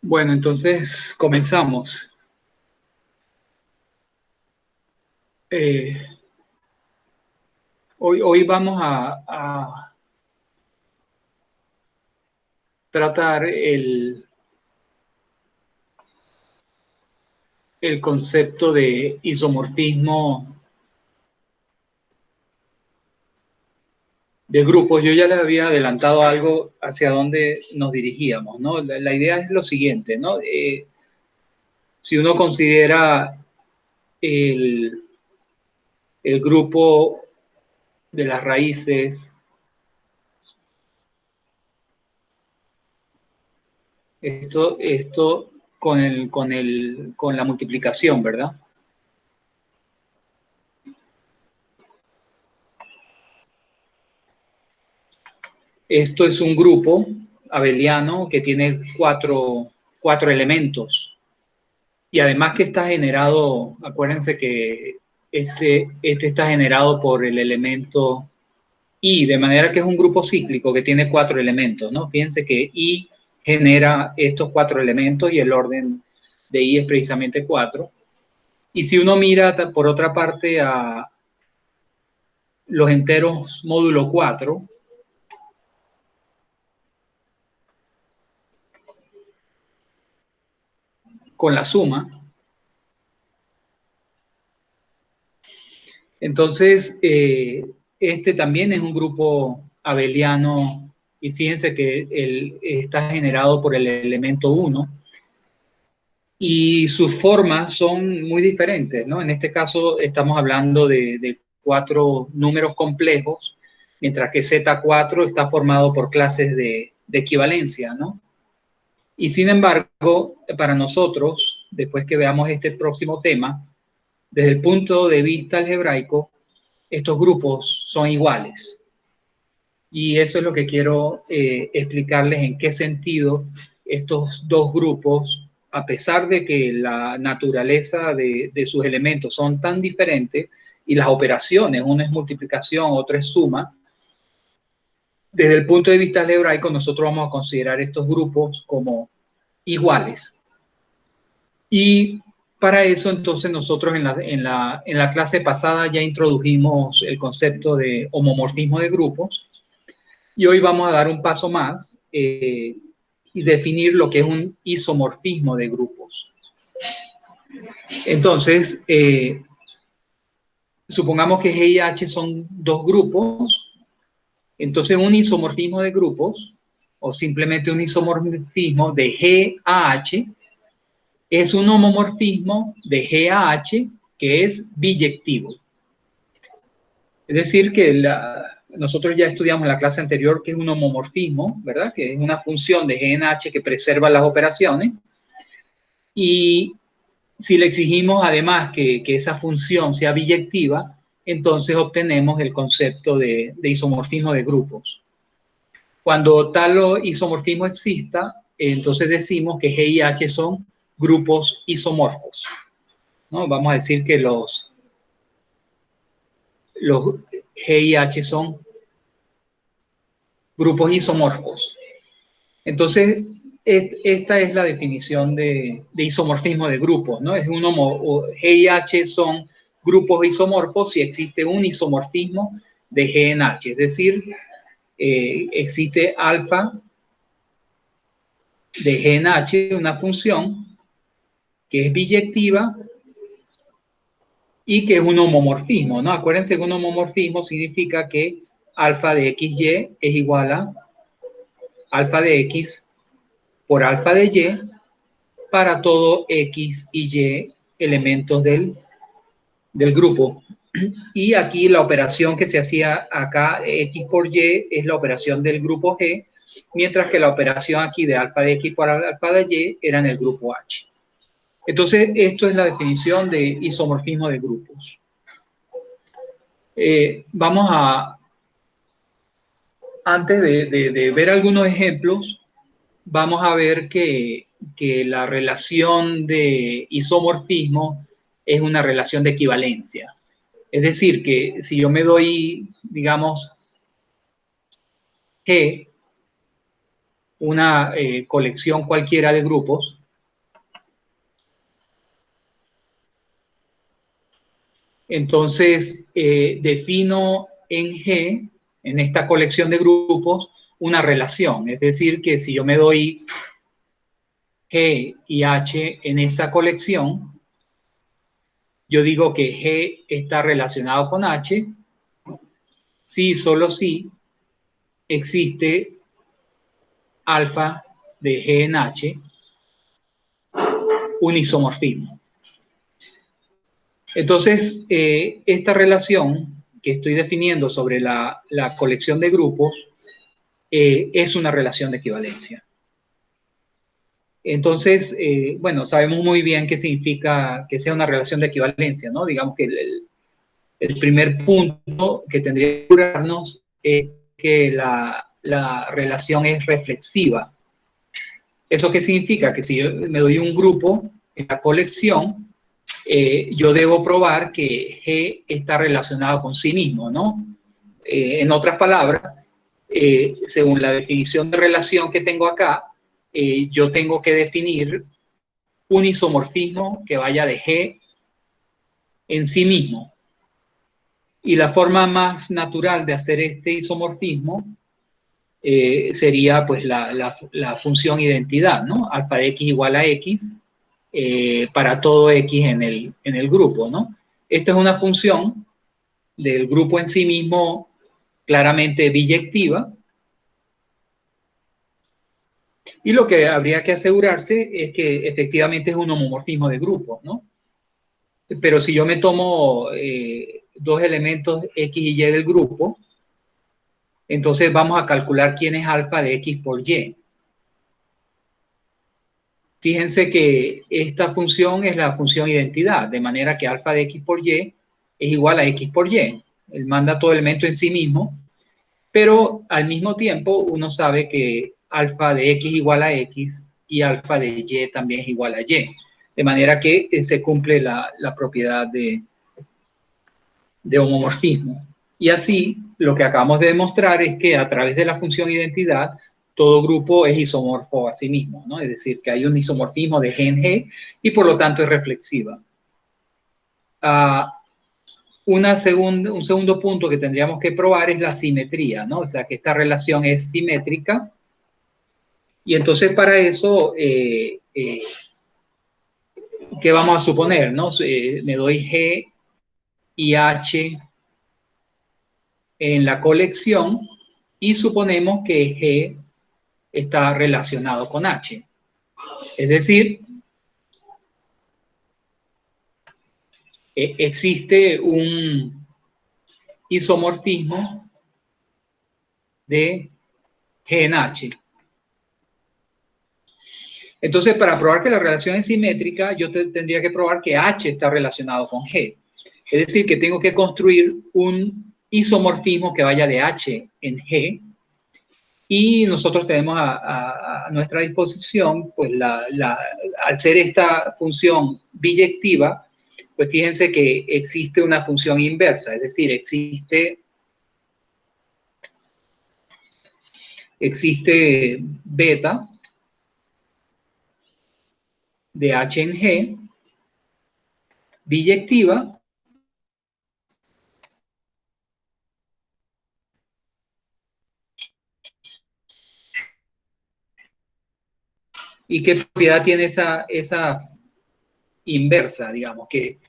Bueno, entonces comenzamos. Eh, hoy vamos a tratar el concepto de isomorfismo de grupos. Yo ya les había adelantado algo hacia dónde nos dirigíamos, ¿no? La idea es lo siguiente, ¿no? Si uno considera el, el grupo de las raíces, esto con la multiplicación, ¿verdad? Esto es un grupo abeliano que tiene cuatro elementos y además que está generado, acuérdense que este está generado por el elemento I, de manera que es un grupo cíclico que tiene cuatro elementos, ¿no? Fíjense que I genera estos cuatro elementos y el orden de I es precisamente 4. Y si uno mira por otra parte a los enteros módulo 4, con la suma, entonces este también es un grupo abeliano y fíjense que está generado por el elemento 1 y sus formas son muy diferentes, ¿no? En este caso estamos hablando de cuatro números complejos, mientras que Z4 está formado por clases de equivalencia, ¿no? Y sin embargo, para nosotros, después que veamos este próximo tema, desde el punto de vista algebraico, estos grupos son iguales. Y eso es lo que quiero explicarles en qué sentido estos dos grupos, a pesar de que la naturaleza de sus elementos son tan diferentes y las operaciones, una es multiplicación, otra es suma, desde el punto de vista algebraico nosotros vamos a considerar estos grupos como iguales. Y para eso entonces nosotros en la clase pasada ya introdujimos el concepto de homomorfismo de grupos y hoy vamos a dar un paso más y definir lo que es un isomorfismo de grupos. Entonces, supongamos que G y H son dos grupos, entonces un isomorfismo de grupos o simplemente un isomorfismo de G a H es un homomorfismo de G a H que es biyectivo. Es decir, que nosotros ya estudiamos en la clase anterior que es un homomorfismo, ¿verdad? Que es una función de G en H que preserva las operaciones. Y si le exigimos además que esa función sea biyectiva, entonces obtenemos el concepto de isomorfismo de grupos. Cuando tal isomorfismo exista, entonces decimos que G y H son grupos isomorfos, ¿no? Vamos a decir que los G y H son grupos isomorfos. Entonces, esta es la definición de isomorfismo de grupos, ¿no? Es G y H son grupos isomorfos si existe un isomorfismo de G en H, es decir, existe alfa de G en H, una función que es biyectiva y que es un homomorfismo, ¿no? Acuérdense que un homomorfismo significa que alfa de XY es igual a alfa de X por alfa de Y para todo X y Y elementos del grupo. Y aquí la operación que se hacía acá, X por Y, es la operación del grupo G, mientras que la operación aquí de alfa de X por alfa de Y era en el grupo H. Entonces, esto es la definición de isomorfismo de grupos. Vamos a, antes de ver algunos ejemplos, vamos a ver que la relación de isomorfismo es una relación de equivalencia. Es decir, que si yo me doy, digamos, G, una colección cualquiera de grupos, Entonces, defino en G, en esta colección de grupos, una relación. Es decir, que si yo me doy G y H en esa colección, yo digo que G está relacionado con H, si solo si existe alfa de G en H, un isomorfismo. Entonces, esta relación que estoy definiendo sobre la colección de grupos es una relación de equivalencia. Entonces, bueno, sabemos muy bien qué significa que sea una relación de equivalencia, ¿no? Digamos que el primer punto que tendría que asegurarnos es que la relación es reflexiva. ¿Eso qué significa? Que si yo me doy un grupo en la colección, yo debo probar que G está relacionado con sí mismo, ¿no? En otras palabras, según la definición de relación que tengo acá, yo tengo que definir un isomorfismo que vaya de G en sí mismo. Y la forma más natural de hacer este isomorfismo sería pues la función identidad, ¿no? Alfa de x igual a x para todo x en el grupo, ¿no? Esta es una función del grupo en sí mismo claramente biyectiva. Y lo que habría que asegurarse es que efectivamente es un homomorfismo de grupos, ¿no? Pero si yo me tomo dos elementos X y Y del grupo, entonces vamos a calcular quién es alfa de X por Y. Fíjense que esta función es la función identidad, de manera que alfa de X por Y es igual a X por Y. Él manda todo elemento en sí mismo, pero al mismo tiempo uno sabe que alfa de X igual a X y alfa de Y también es igual a Y. De manera que se cumple la propiedad de homomorfismo. Y así, lo que acabamos de demostrar es que a través de la función identidad, todo grupo es isomorfo a sí mismo, ¿no? Es decir, que hay un isomorfismo de G en G y por lo tanto es reflexiva. Un segundo punto que tendríamos que probar es la simetría, ¿no? O sea, que esta relación es simétrica. Y entonces para eso, ¿qué vamos a suponer, no? Me doy G y H en la colección y suponemos que G está relacionado con H. Es decir, existe un isomorfismo de G en H. Entonces, para probar que la relación es simétrica, yo tendría que probar que H está relacionado con G. Es decir, que tengo que construir un isomorfismo que vaya de H en G. Y nosotros tenemos a nuestra disposición, pues al ser esta función biyectiva, pues fíjense que existe una función inversa, es decir, existe beta de H en G, biyectiva, y qué propiedad tiene esa inversa, digamos, que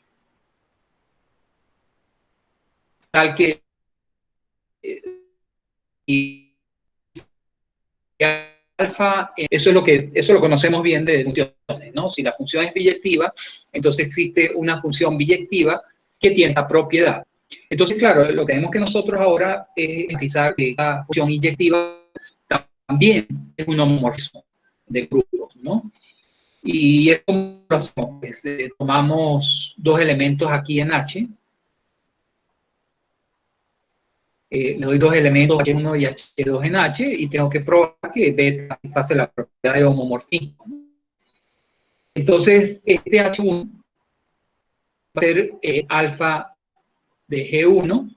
tal que y alfa, eso lo conocemos bien de funciones, ¿no? Si la función es biyectiva, entonces existe una función biyectiva que tiene esta propiedad. Entonces, claro, lo que tenemos que nosotros ahora es utilizar que la función inyectiva también es un homomorfismo de grupos, ¿no? Y es como lo hacemos, pues, tomamos dos elementos aquí en H, le doy dos elementos H1 y H2 en H y tengo que probar que beta satisface la propiedad de homomorfismo. Entonces, este H1 va a ser alfa de G1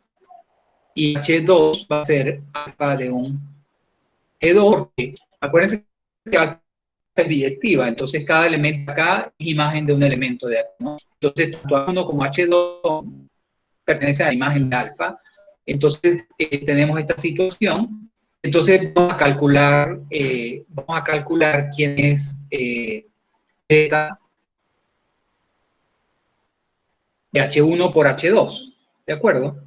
y H2 va a ser alfa de un G2, porque acuérdense que alfa es biyectiva, entonces cada elemento acá es imagen de un elemento de acá, ¿no? Entonces, tanto H1 como H2 pertenece a la imagen de alfa. Entonces, tenemos esta situación. Entonces, vamos a calcular quién es beta de H1 por H2. ¿De acuerdo?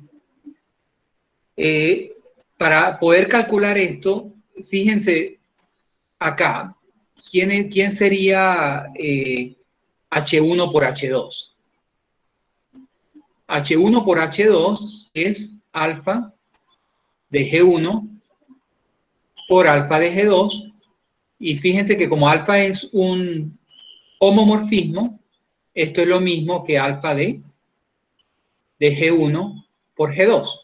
Para poder calcular esto, fíjense acá, ¿quién sería H1 por H2? H1 por H2 es alfa de G1 por alfa de G2. Y fíjense que como alfa es un homomorfismo, esto es lo mismo que alfa de G1 por G2. O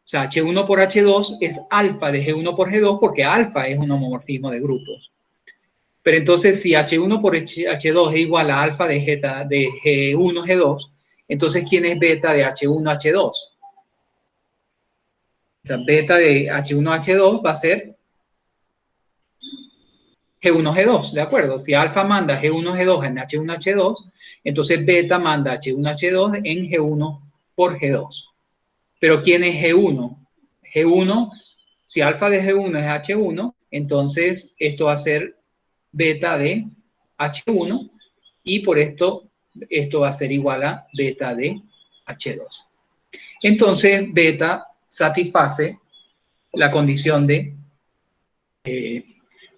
sea, H1 por H2 es alfa de G1 por G2 porque alfa es un homomorfismo de grupos. Pero entonces, si H1 por H2 es igual a alfa de G1 G2, entonces, ¿quién es beta de H1 H2? O sea, beta de H1 H2 va a ser G1 G2, ¿de acuerdo? Si alfa manda G1 G2 en H1 H2, entonces beta manda H1 H2 en G1 por G2. Pero ¿quién es G1? G1, si alfa de G1 es H1, entonces esto va a ser beta de H1 y por esto va a ser igual a beta de H2. Entonces beta satisface la condición de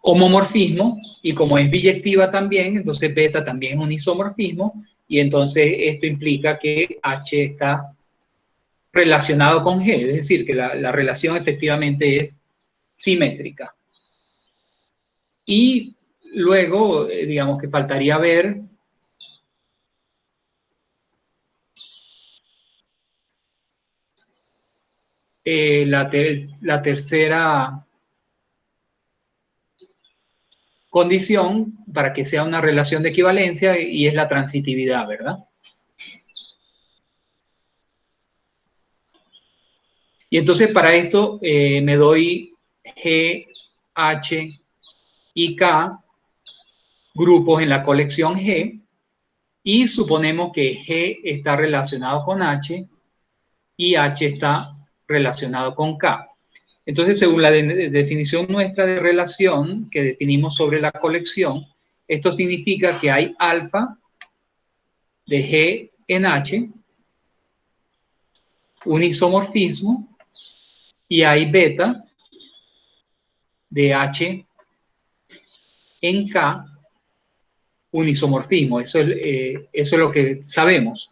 homomorfismo y como es biyectiva también, entonces beta también es un isomorfismo y entonces esto implica que H está relacionado con G, es decir, que la relación efectivamente es simétrica. Y luego, digamos que faltaría ver la tercera condición para que sea una relación de equivalencia y es la transitividad, ¿verdad? Y entonces para esto me doy G, H y K grupos en la colección G y suponemos que G está relacionado con H y H está relacionado con K. Entonces, según la definición nuestra de relación que definimos sobre la colección, esto significa que hay alfa de G en H, un isomorfismo, y hay beta de H en K, un isomorfismo. Eso es lo que sabemos.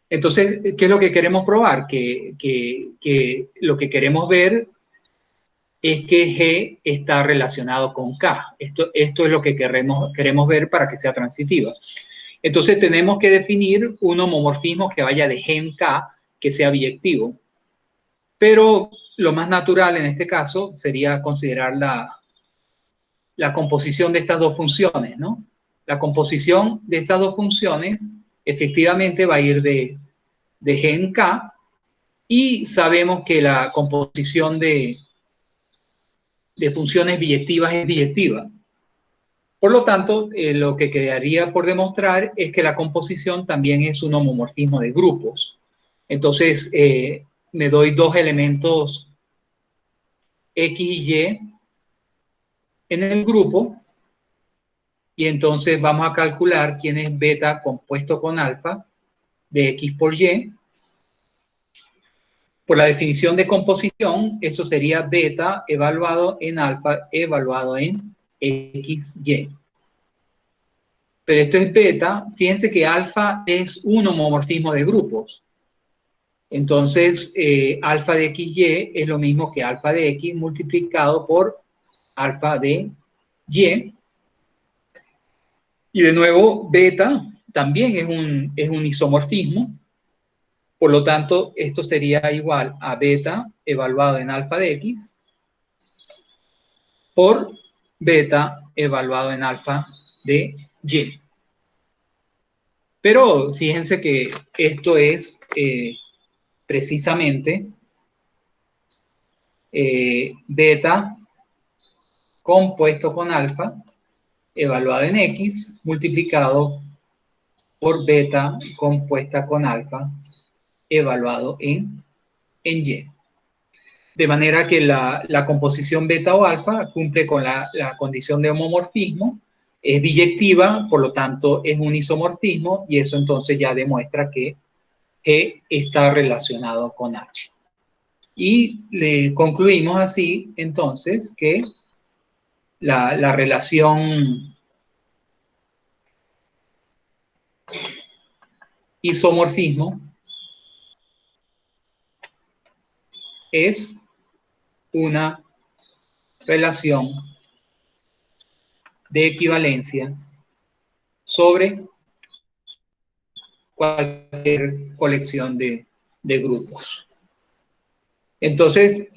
Entonces, ¿qué es lo que queremos probar? Que lo que queremos ver es que G está relacionado con K. Esto es lo que queremos ver para que sea transitiva. Entonces, tenemos que definir un homomorfismo que vaya de G en K, que sea biyectivo. Pero lo más natural en este caso sería considerar la composición de estas dos funciones, ¿no? La composición de estas dos funciones efectivamente va a ir de G en K y sabemos que la composición de funciones biyectivas es biyectiva. Por lo tanto, lo que quedaría por demostrar es que la composición también es un homomorfismo de grupos. Entonces, me doy dos elementos X y Y en el grupo y entonces vamos a calcular quién es beta compuesto con alfa de X por Y. Por la definición de composición, eso sería beta evaluado en alfa evaluado en XY. Pero esto es beta, fíjense que alfa es un homomorfismo de grupos. Entonces, alfa de XY es lo mismo que alfa de X multiplicado por alfa de Y. Y de nuevo, beta también es un isomorfismo. Por lo tanto, esto sería igual a beta evaluado en alfa de X por beta evaluado en alfa de Y. Pero fíjense que esto es precisamente beta compuesto con alfa evaluado en X multiplicado por beta compuesta con alfa evaluado en Y. De manera que la composición beta o alfa cumple con la condición de homomorfismo, es biyectiva, por lo tanto es un isomorfismo, y eso entonces ya demuestra que G está relacionado con H. Y le concluimos así entonces que la relación isomorfismo es una relación de equivalencia sobre cualquier colección de grupos. Entonces,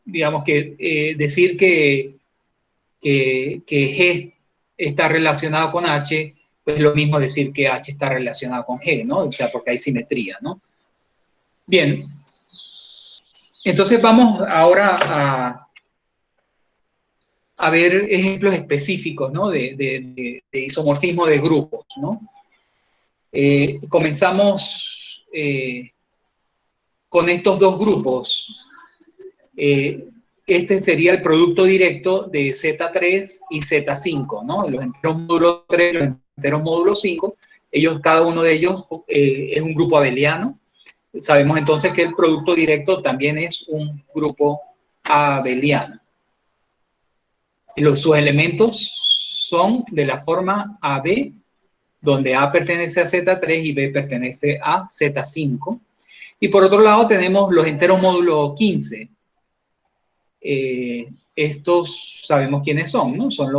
digamos que decir que G está relacionado con H, pues es lo mismo decir que H está relacionado con G, ¿no? O sea, porque hay simetría, ¿no? Bien, entonces vamos ahora a ver ejemplos específicos, ¿no? de isomorfismo de grupos, ¿no? Comenzamos con estos dos grupos. Este sería el producto directo de Z3 y Z5, ¿no? Los enteros módulo 3 y los enteros módulo 5, cada uno de ellos es un grupo abeliano. Sabemos entonces que el producto directo también es un grupo abeliano. Sus elementos son de la forma AB, donde A pertenece a Z3 y B pertenece a Z5. Y por otro lado tenemos los enteros módulo 15. Estos sabemos quiénes son, ¿no? Son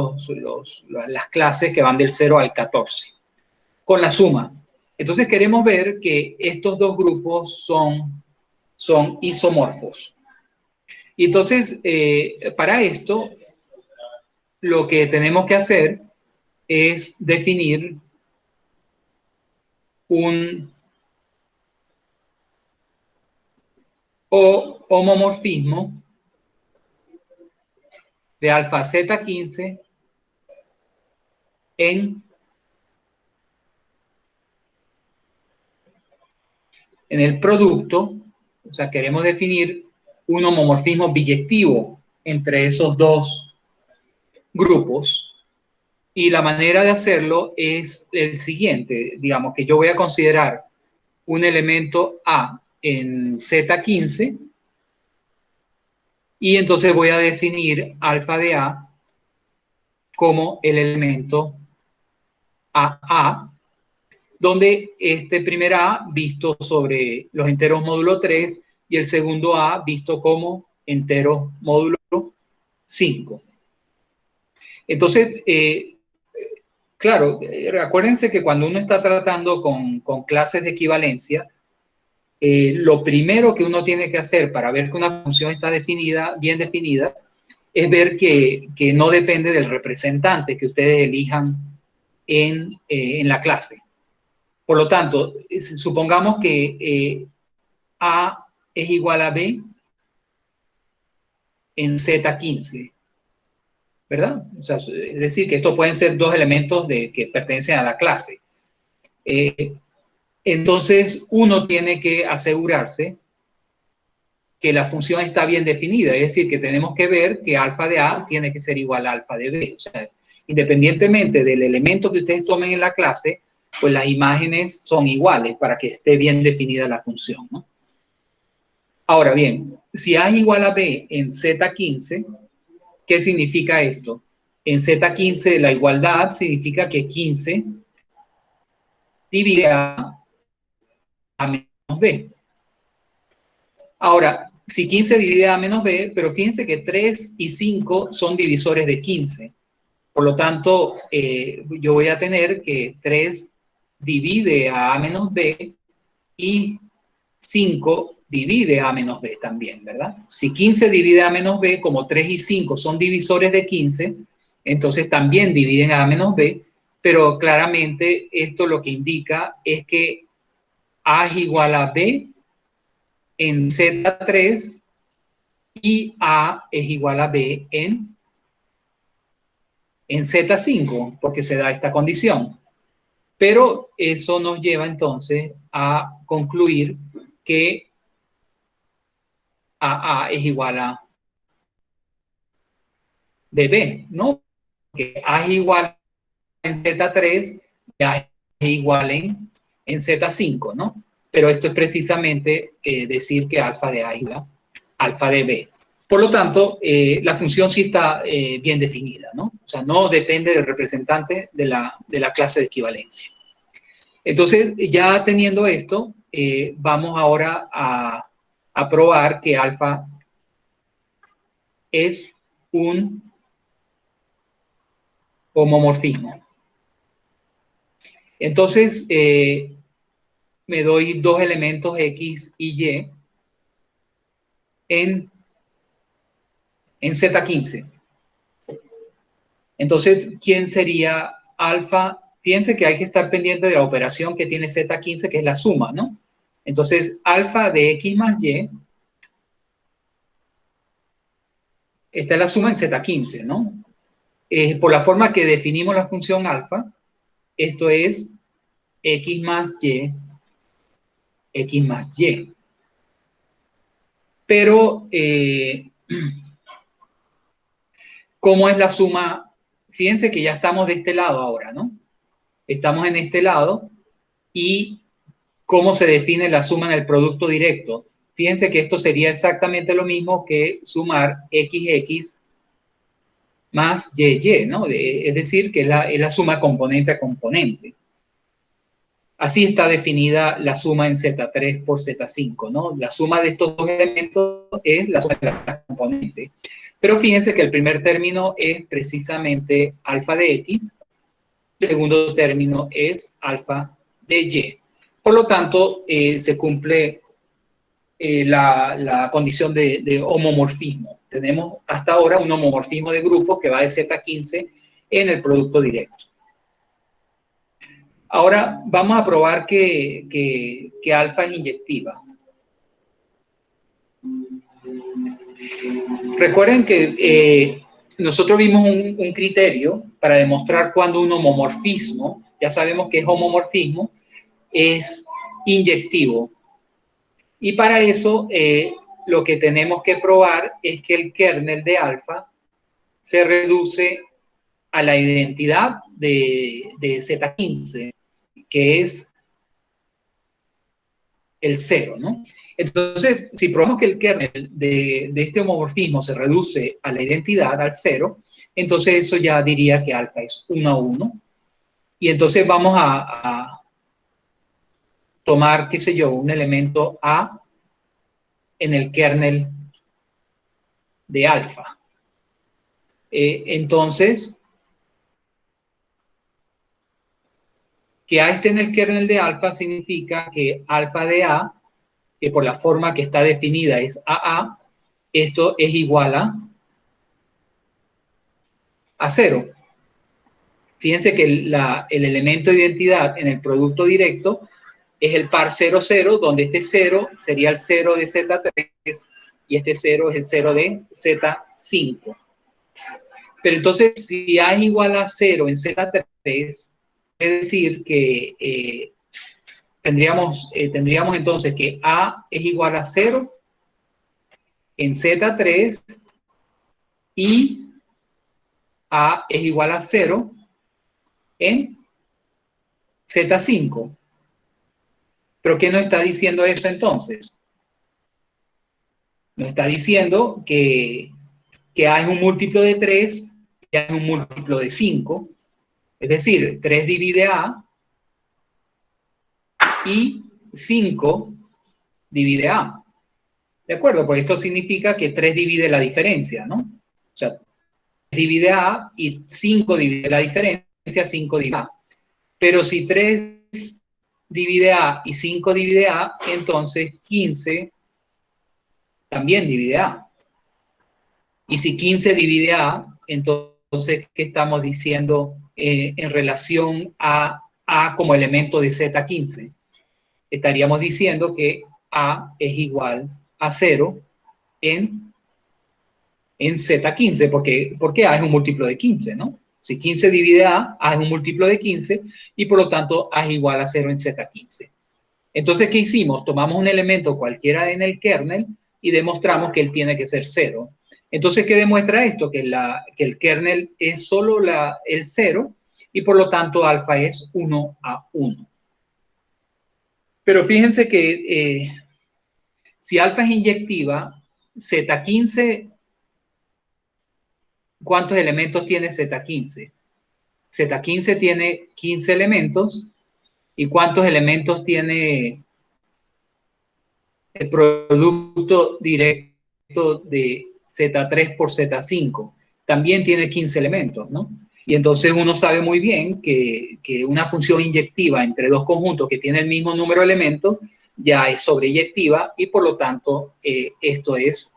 las clases que van del 0 al 14, con la suma. Entonces queremos ver que estos dos grupos son isomorfos. Y entonces, para esto, lo que tenemos que hacer es definir un homomorfismo de alfa Z15 en el producto. O sea, queremos definir un homomorfismo biyectivo entre esos dos grupos. Y la manera de hacerlo es el siguiente. Digamos que yo voy a considerar un elemento A en Z15 y entonces voy a definir alfa de A como el elemento AA, donde este primer A visto sobre los enteros módulo 3 y el segundo A visto como enteros módulo 5. Entonces, claro, acuérdense que cuando uno está tratando con clases de equivalencia, lo primero que uno tiene que hacer para ver que una función está bien definida, es ver que no depende del representante que ustedes elijan en la clase. Por lo tanto, supongamos que A es igual a B en Z15, ¿verdad? O sea, es decir, que estos pueden ser dos elementos que pertenecen a la clase. Entonces, uno tiene que asegurarse que la función está bien definida, es decir, que tenemos que ver que alfa de A tiene que ser igual a alfa de B. O sea, independientemente del elemento que ustedes tomen en la clase, pues las imágenes son iguales para que esté bien definida la función, ¿no? Ahora bien, si A es igual a B en Z15, ¿qué significa esto? En Z15 la igualdad significa que 15 divide a menos B. Ahora, si 15 divide a menos B, pero fíjense que 3 y 5 son divisores de 15. Por lo tanto, yo voy a tener que 3 divide a menos B y 5 divide a menos B también, ¿verdad? Si 15 divide a menos B, como 3 y 5 son divisores de 15, entonces también dividen a menos B, pero claramente esto lo que indica es que A es igual a B en Z3 y A es igual a B en Z5, porque se da esta condición. Pero eso nos lleva entonces a concluir que AA es igual a BB, ¿no? Que A es igual en Z3 y A es igual en Z5, ¿no? Pero esto es precisamente decir que alfa de A es igual a alfa de B. Por lo tanto, la función sí está bien definida, ¿no? O sea, no depende del representante de la clase de equivalencia. Entonces, ya teniendo esto, vamos ahora a probar que alfa es un homomorfismo. Entonces, me doy dos elementos X y Y en Z15. Entonces, ¿quién sería alfa? Fíjense que hay que estar pendiente de la operación que tiene Z15, que es la suma, ¿no? Entonces, alfa de X más Y, esta es la suma en Z15, ¿no? Por la forma que definimos la función alfa, esto es X más Y, X más Y. Pero, ¿cómo es la suma? Fíjense que ya estamos de este lado ahora, ¿no? Estamos en este lado y ¿cómo se define la suma en el producto directo? Fíjense que esto sería exactamente lo mismo que sumar XX más YY, ¿no? Es decir, que es la suma componente a componente. Así está definida la suma en Z3 por Z5, ¿no? La suma de estos dos elementos es la suma de las componentes. Pero fíjense que el primer término es precisamente alfa de X, el segundo término es alfa de Y. Por lo tanto, se cumple la condición de homomorfismo. Tenemos hasta ahora un homomorfismo de grupos que va de Z15 en el producto directo. Ahora vamos a probar que alfa es inyectiva. Recuerden que nosotros vimos un criterio para demostrar cuando un homomorfismo, ya sabemos que es homomorfismo, es inyectivo. Y para eso lo que tenemos que probar es que el kernel de alfa se reduce a la identidad de Z15, que es el 0, ¿no? Entonces, si probamos que el kernel de este homomorfismo se reduce a la identidad, al 0, entonces eso ya diría que alfa es 1 a 1. Y entonces vamos a tomar, qué sé yo, un elemento A en el kernel de alfa. Entonces, que A esté en el kernel de alfa significa que alfa de A, que por la forma que está definida es AA, esto es igual a 0. Fíjense que el elemento de identidad en el producto directo es el par 0, 0, donde este 0 sería el 0 de Z3 y este 0 es el 0 de Z5. Pero entonces, si A es igual a 0 en Z3, es decir que tendríamos entonces que A es igual a 0 en Z3 y A es igual a 0 en Z5. ¿Pero qué nos está diciendo eso entonces? Nos está diciendo que A es un múltiplo de 3 y A es un múltiplo de 5. Es decir, 3 divide A y 5 divide A. ¿De acuerdo? Porque esto significa que 3 divide la diferencia, ¿no? O sea, 3 divide A y 5 divide la diferencia, 5 divide A. Pero si 3 divide A y 5 divide A, entonces 15 también divide A. Y si 15 divide A, entonces, ¿qué estamos diciendo en relación a A como elemento de Z15? Estaríamos diciendo que A es igual a 0 en Z15, porque A es un múltiplo de 15, ¿no? Si 15 divide A es un múltiplo de 15 y por lo tanto A es igual a 0 en Z15. Entonces, ¿qué hicimos? Tomamos un elemento cualquiera en el kernel y demostramos que él tiene que ser 0. Entonces, ¿qué demuestra esto? Que el kernel es solo el 0 y por lo tanto alfa es 1 a 1. Pero fíjense que si alfa es inyectiva, Z15, ¿cuántos elementos tiene Z15? Z15 tiene 15 elementos. ¿Y cuántos elementos tiene el producto directo de Z3 por Z5? También tiene 15 elementos, ¿no? Y entonces uno sabe muy bien que una función inyectiva entre dos conjuntos que tiene el mismo número de elementos ya es sobreyectiva y por lo tanto esto es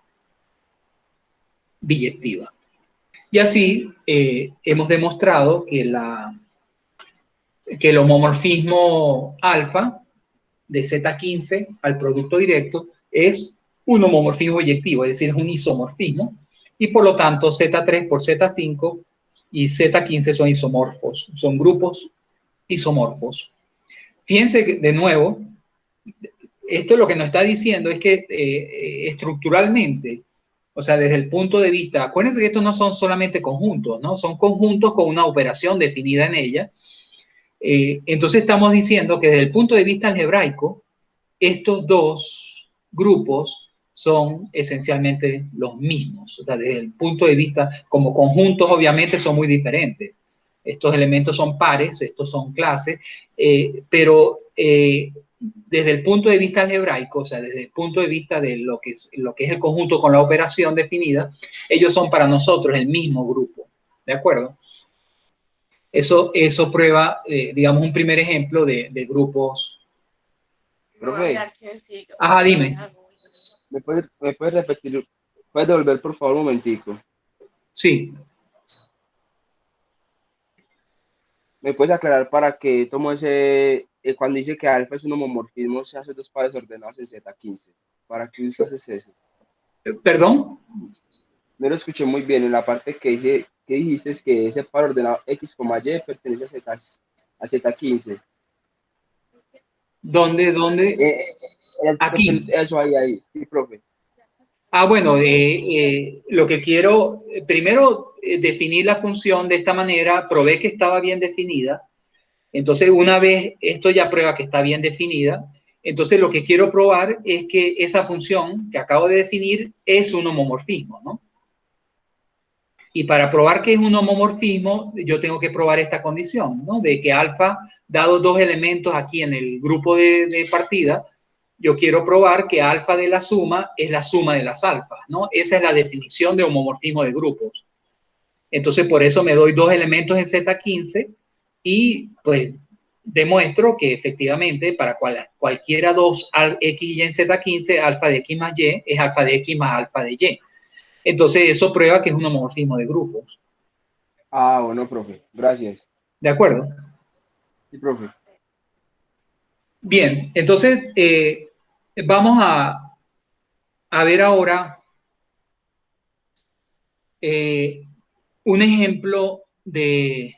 biyectiva. Y así hemos demostrado que el homomorfismo alfa de Z15 al producto directo es un homomorfismo biyectivo, es decir, es un isomorfismo, y por lo tanto Z3 por Z5 y Z15 son isomorfos, son grupos isomorfos. Fíjense que, de nuevo, esto lo que nos está diciendo es que estructuralmente, o sea, desde el punto de vista, acuérdense que estos no son solamente conjuntos, ¿no? Son conjuntos con una operación definida en ella. Entonces estamos diciendo que desde el punto de vista algebraico, estos dos grupos son esencialmente los mismos. O sea, desde el punto de vista, como conjuntos, obviamente son muy diferentes. Estos elementos son pares, estos son clases, pero desde el punto de vista algebraico, o sea, desde el punto de vista de lo que es el conjunto con la operación definida, ellos son para nosotros el mismo grupo. ¿De acuerdo? Eso prueba, digamos, un primer ejemplo de grupos. Profe, Ajá, dime. ¿me puedes repetir? ¿Puedes devolver por favor un momentico? Sí. ¿Me puedes aclarar para qué tomo ese, cuando dice que alfa es un homomorfismo, se hace dos pares ordenados en Z15? ¿Para qué usas eso? ¿Perdón? No lo escuché muy bien en la parte que dijiste es que ese par ordenado X, Y pertenece a Z15. ¿Dónde? Aquí. Eso ahí, sí, profe. Ah, bueno, lo que quiero, primero definir la función de esta manera, probé que estaba bien definida. Entonces, una vez esto ya prueba que está bien definida, entonces lo que quiero probar es que esa función que acabo de definir es un homomorfismo, ¿no? Y para probar que es un homomorfismo, yo tengo que probar esta condición, ¿no? De que alfa, dado dos elementos aquí en el grupo de partida, yo quiero probar que alfa de la suma es la suma de las alfas, ¿no? Esa es la definición de homomorfismo de grupos. Entonces, por eso me doy dos elementos en Z15 y pues demuestro que efectivamente para cualquiera dos X y Y en Z15, alfa de X más Y es alfa de X más alfa de Y. Entonces, eso prueba que es un homomorfismo de grupos. Ah, bueno, profe, gracias. ¿De acuerdo? Sí, profe. Bien, entonces vamos a ver ahora un ejemplo de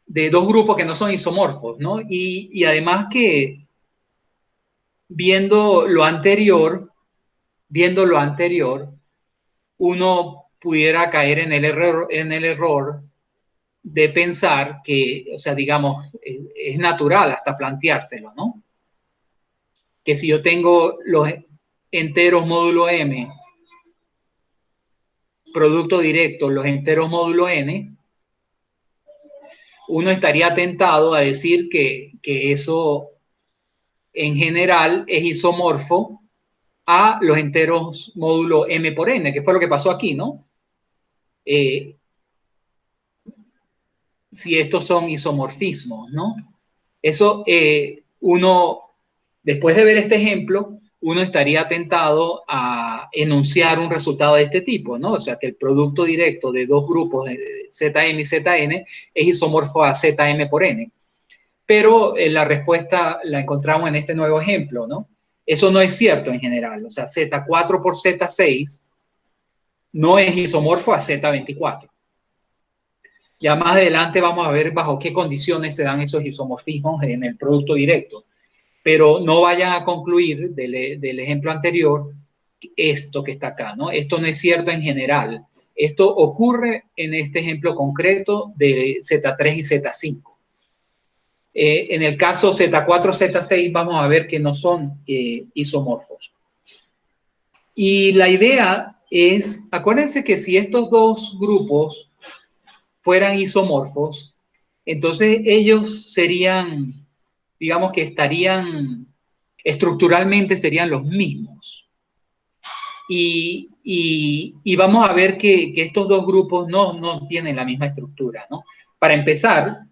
dos grupos que no son isomorfos, ¿no? Y además que viendo lo anterior, uno pudiera caer en el error de pensar que, o sea, digamos, es natural hasta planteárselo, ¿no? Que si yo tengo los enteros módulo m, producto directo, los enteros módulo n, uno estaría tentado a decir que eso en general es isomorfo a los enteros módulo m por n, que fue lo que pasó aquí, ¿no? Si estos son isomorfismos, ¿no? Eso uno, después de ver este ejemplo, uno estaría tentado a enunciar un resultado de este tipo, ¿no? O sea, que el producto directo de dos grupos de Zm y Zn es isomorfo a Zm por n. Pero la respuesta la encontramos en este nuevo ejemplo, ¿no? Eso no es cierto en general. O sea, Z4 por Z6 no es isomorfo a Z24. Ya más adelante vamos a ver bajo qué condiciones se dan esos isomorfismos en el producto directo. pero no vayan a concluir del ejemplo anterior esto que está acá, ¿no? Esto no es cierto en general. Esto ocurre en este ejemplo concreto de Z3 y Z5. En el caso Z4, Z6 vamos a ver que no son isomorfos. Y la idea es, acuérdense que si estos dos grupos fueran isomorfos, entonces ellos serían, digamos que estarían, estructuralmente serían los mismos. Y vamos a ver que estos dos grupos no tienen la misma estructura, ¿no? Para empezar,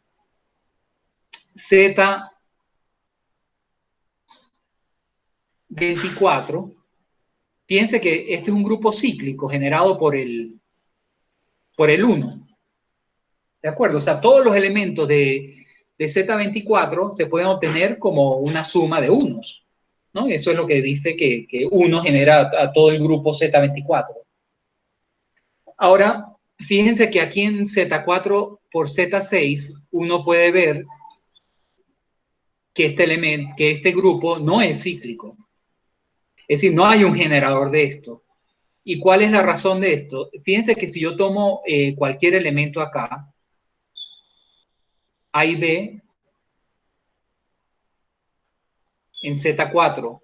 Z24, piense que este es un grupo cíclico generado por el 1. ¿De acuerdo? O sea, todos los elementos de Z24 se pueden obtener como una suma de unos, ¿no? Eso es lo que dice que 1 genera a todo el grupo Z24. Ahora, fíjense que aquí en Z4 por Z6 uno puede ver que este grupo no es cíclico. Es decir, no hay un generador de esto. ¿Y cuál es la razón de esto? Fíjense que si yo tomo cualquier elemento acá, A y B, en Z4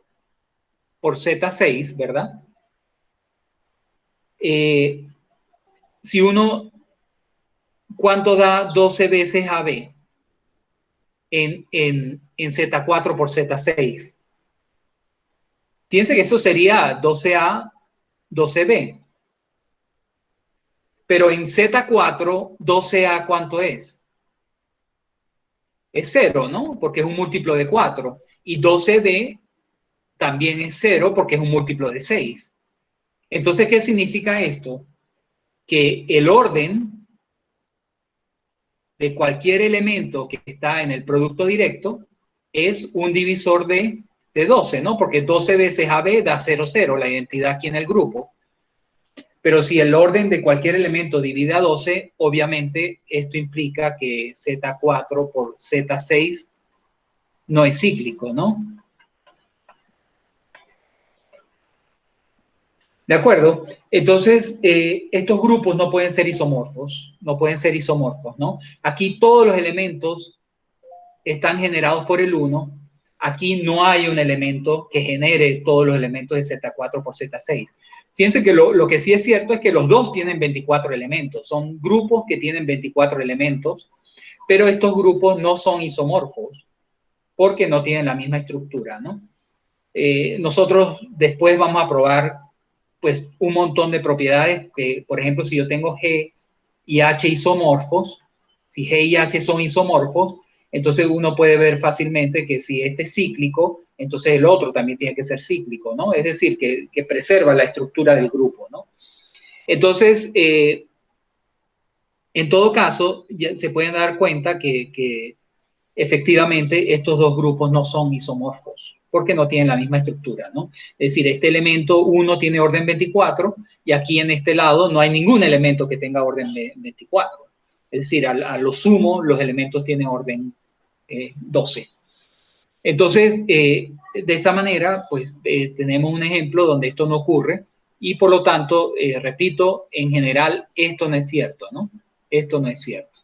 por Z6, ¿verdad? Si uno, ¿cuánto da 12 veces AB en Z4 por Z6? Fíjense que eso sería 12A, 12B. Pero en Z4, 12A, ¿cuánto es? Es 0, ¿no? Porque es un múltiplo de 4. Y 12B también es 0 porque es un múltiplo de 6. Entonces, ¿qué significa esto? Que el orden de cualquier elemento que está en el producto directo es un divisor de 12, ¿no? Porque 12 veces AB da 0, 0, la identidad aquí en el grupo. Pero si el orden de cualquier elemento divide a 12, obviamente esto implica que Z4 por Z6 no es cíclico, ¿no? ¿De acuerdo? Entonces, estos grupos no pueden ser isomorfos, ¿no? Aquí todos los elementos están generados por el 1. Aquí no hay un elemento que genere todos los elementos de Z4 por Z6. Fíjense que lo que sí es cierto es que los dos tienen 24 elementos. Son grupos que tienen 24 elementos, pero estos grupos no son isomorfos porque no tienen la misma estructura, ¿no? Nosotros después vamos a probar pues un montón de propiedades que, por ejemplo, si yo tengo G y H isomorfos, si G y H son isomorfos, entonces uno puede ver fácilmente que si este es cíclico, entonces el otro también tiene que ser cíclico, ¿no? Es decir, que preserva la estructura del grupo, ¿no? Entonces, en todo caso, ya se pueden dar cuenta que efectivamente estos dos grupos no son isomorfos, porque no tienen la misma estructura, ¿no? Es decir, este elemento 1 tiene orden 24 y aquí en este lado no hay ningún elemento que tenga orden 24. Es decir, a lo sumo los elementos tienen orden 12. Entonces, de esa manera, pues tenemos un ejemplo donde esto no ocurre y por lo tanto, repito, en general esto no es cierto, ¿no? Esto no es cierto.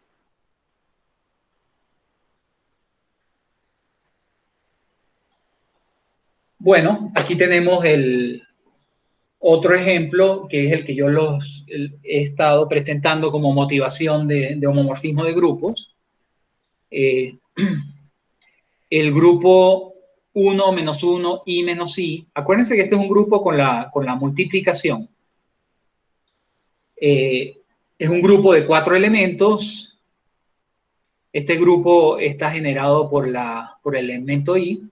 Bueno, aquí tenemos el otro ejemplo, que es el que yo he estado presentando como motivación de homomorfismo de grupos. El grupo 1 menos 1, I menos I. Acuérdense que este es un grupo con la multiplicación. Es un grupo de 4 elementos. Este grupo está generado por el elemento I.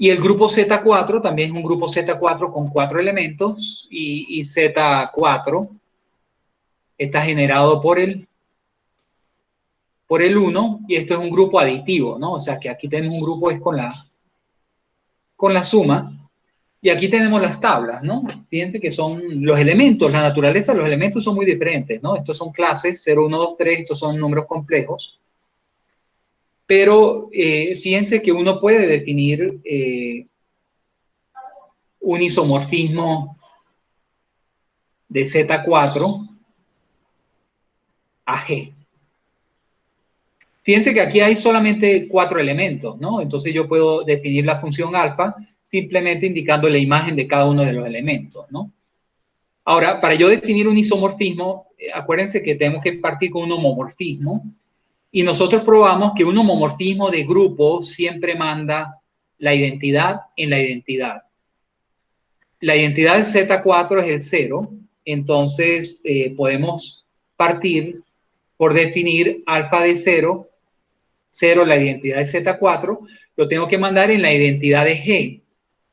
Y el grupo Z4 también es un grupo Z4 con 4 elementos y Z4 está generado por el 1 y esto es un grupo aditivo, ¿no? O sea que aquí tenemos un grupo es con la suma y aquí tenemos las tablas, ¿no? Fíjense que son los elementos, la naturaleza de los elementos son muy diferentes, ¿no? Estos son clases 0, 1, 2, 3, estos son números complejos. Pero fíjense que uno puede definir un isomorfismo de Z4 a G. Fíjense que aquí hay solamente 4 elementos, ¿no? Entonces yo puedo definir la función alfa simplemente indicando la imagen de cada uno de los elementos, ¿no? Ahora, para yo definir un isomorfismo, acuérdense que tenemos que partir con un homomorfismo y nosotros probamos que un homomorfismo de grupo siempre manda la identidad en la identidad. La identidad de Z4 es el 0, entonces podemos partir por definir alfa de 0, 0 la identidad de Z4, lo tengo que mandar en la identidad de G,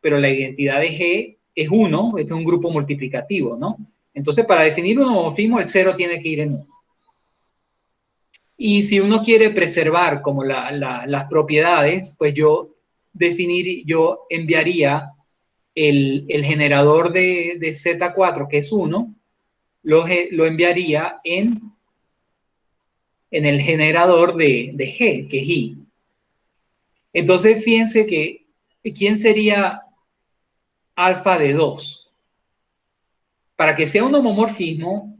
pero la identidad de G es 1, este es un grupo multiplicativo, ¿no? Entonces, para definir un homomorfismo, el 0 tiene que ir en 1. Y si uno quiere preservar como las propiedades, pues yo enviaría el generador de Z4, que es 1, lo enviaría en el generador de G, que es I. Entonces, fíjense que, ¿quién sería alfa de 2? Para que sea un homomorfismo,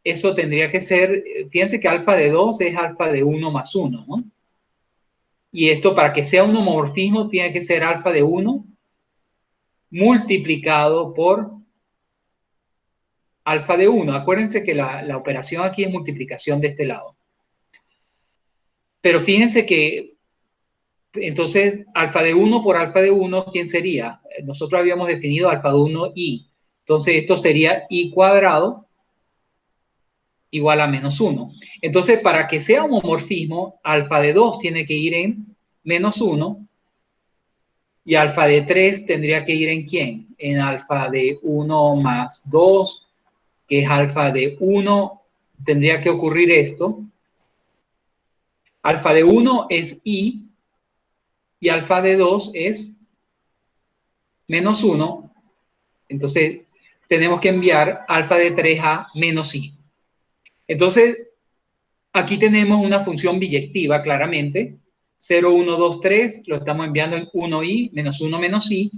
eso tendría que ser, fíjense que alfa de 2 es alfa de 1 más 1, ¿no? Y esto, para que sea un homomorfismo, tiene que ser alfa de 1 multiplicado por alfa de 1. Acuérdense que la operación aquí es multiplicación de este lado. Pero fíjense que, entonces, alfa de 1 por alfa de 1, ¿quién sería? Nosotros habíamos definido alfa de 1 i. Entonces, esto sería i cuadrado igual a menos 1. Entonces, para que sea un homomorfismo, alfa de 2 tiene que ir en menos 1 y alfa de 3 tendría que ir en ¿quién? En alfa de 1 más 2, que es alfa de 1, tendría que ocurrir esto. Alfa de 1 es i y alfa de 2 es menos 1. Entonces, tenemos que enviar alfa de 3 a menos i. Entonces, aquí tenemos una función biyectiva, claramente. 0, 1, 2, 3, lo estamos enviando en 1i, menos 1, menos i.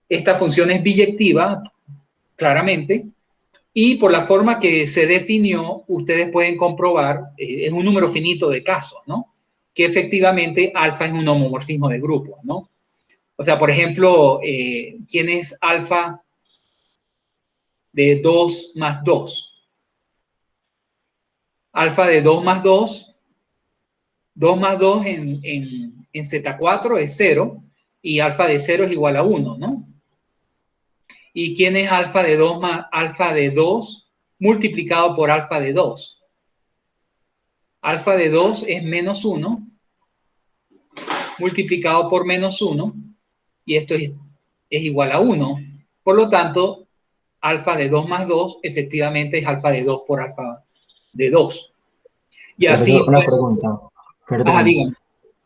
Esta función es biyectiva, claramente. Y por la forma que se definió, ustedes pueden comprobar, es un número finito de casos, ¿no? Que efectivamente alfa es un homomorfismo de grupo, ¿no? O sea, por ejemplo, ¿quién es alfa de 2 más 2? Alfa de 2 más 2, 2 más 2 en Z4 es 0 y alfa de 0 es igual a 1, ¿no? ¿Y quién es alfa de 2 más alfa de 2 multiplicado por alfa de 2? Alfa de 2 es menos 1 multiplicado por menos 1 y esto es igual a 1. Por lo tanto, alfa de 2 más 2 efectivamente es alfa de 2 por alfa de 2. Y así, Profesor, una pues, pregunta, perdón. díganme.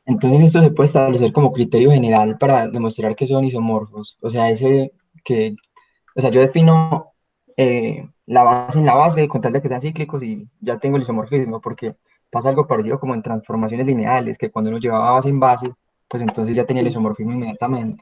Entonces esto se puede establecer como criterio general para demostrar que son isomorfos. O sea, yo defino la base en la base con tal de que sean cíclicos y ya tengo el isomorfismo, porque pasa algo parecido como en transformaciones lineales, que cuando uno llevaba base en base, pues entonces ya tenía el isomorfismo inmediatamente.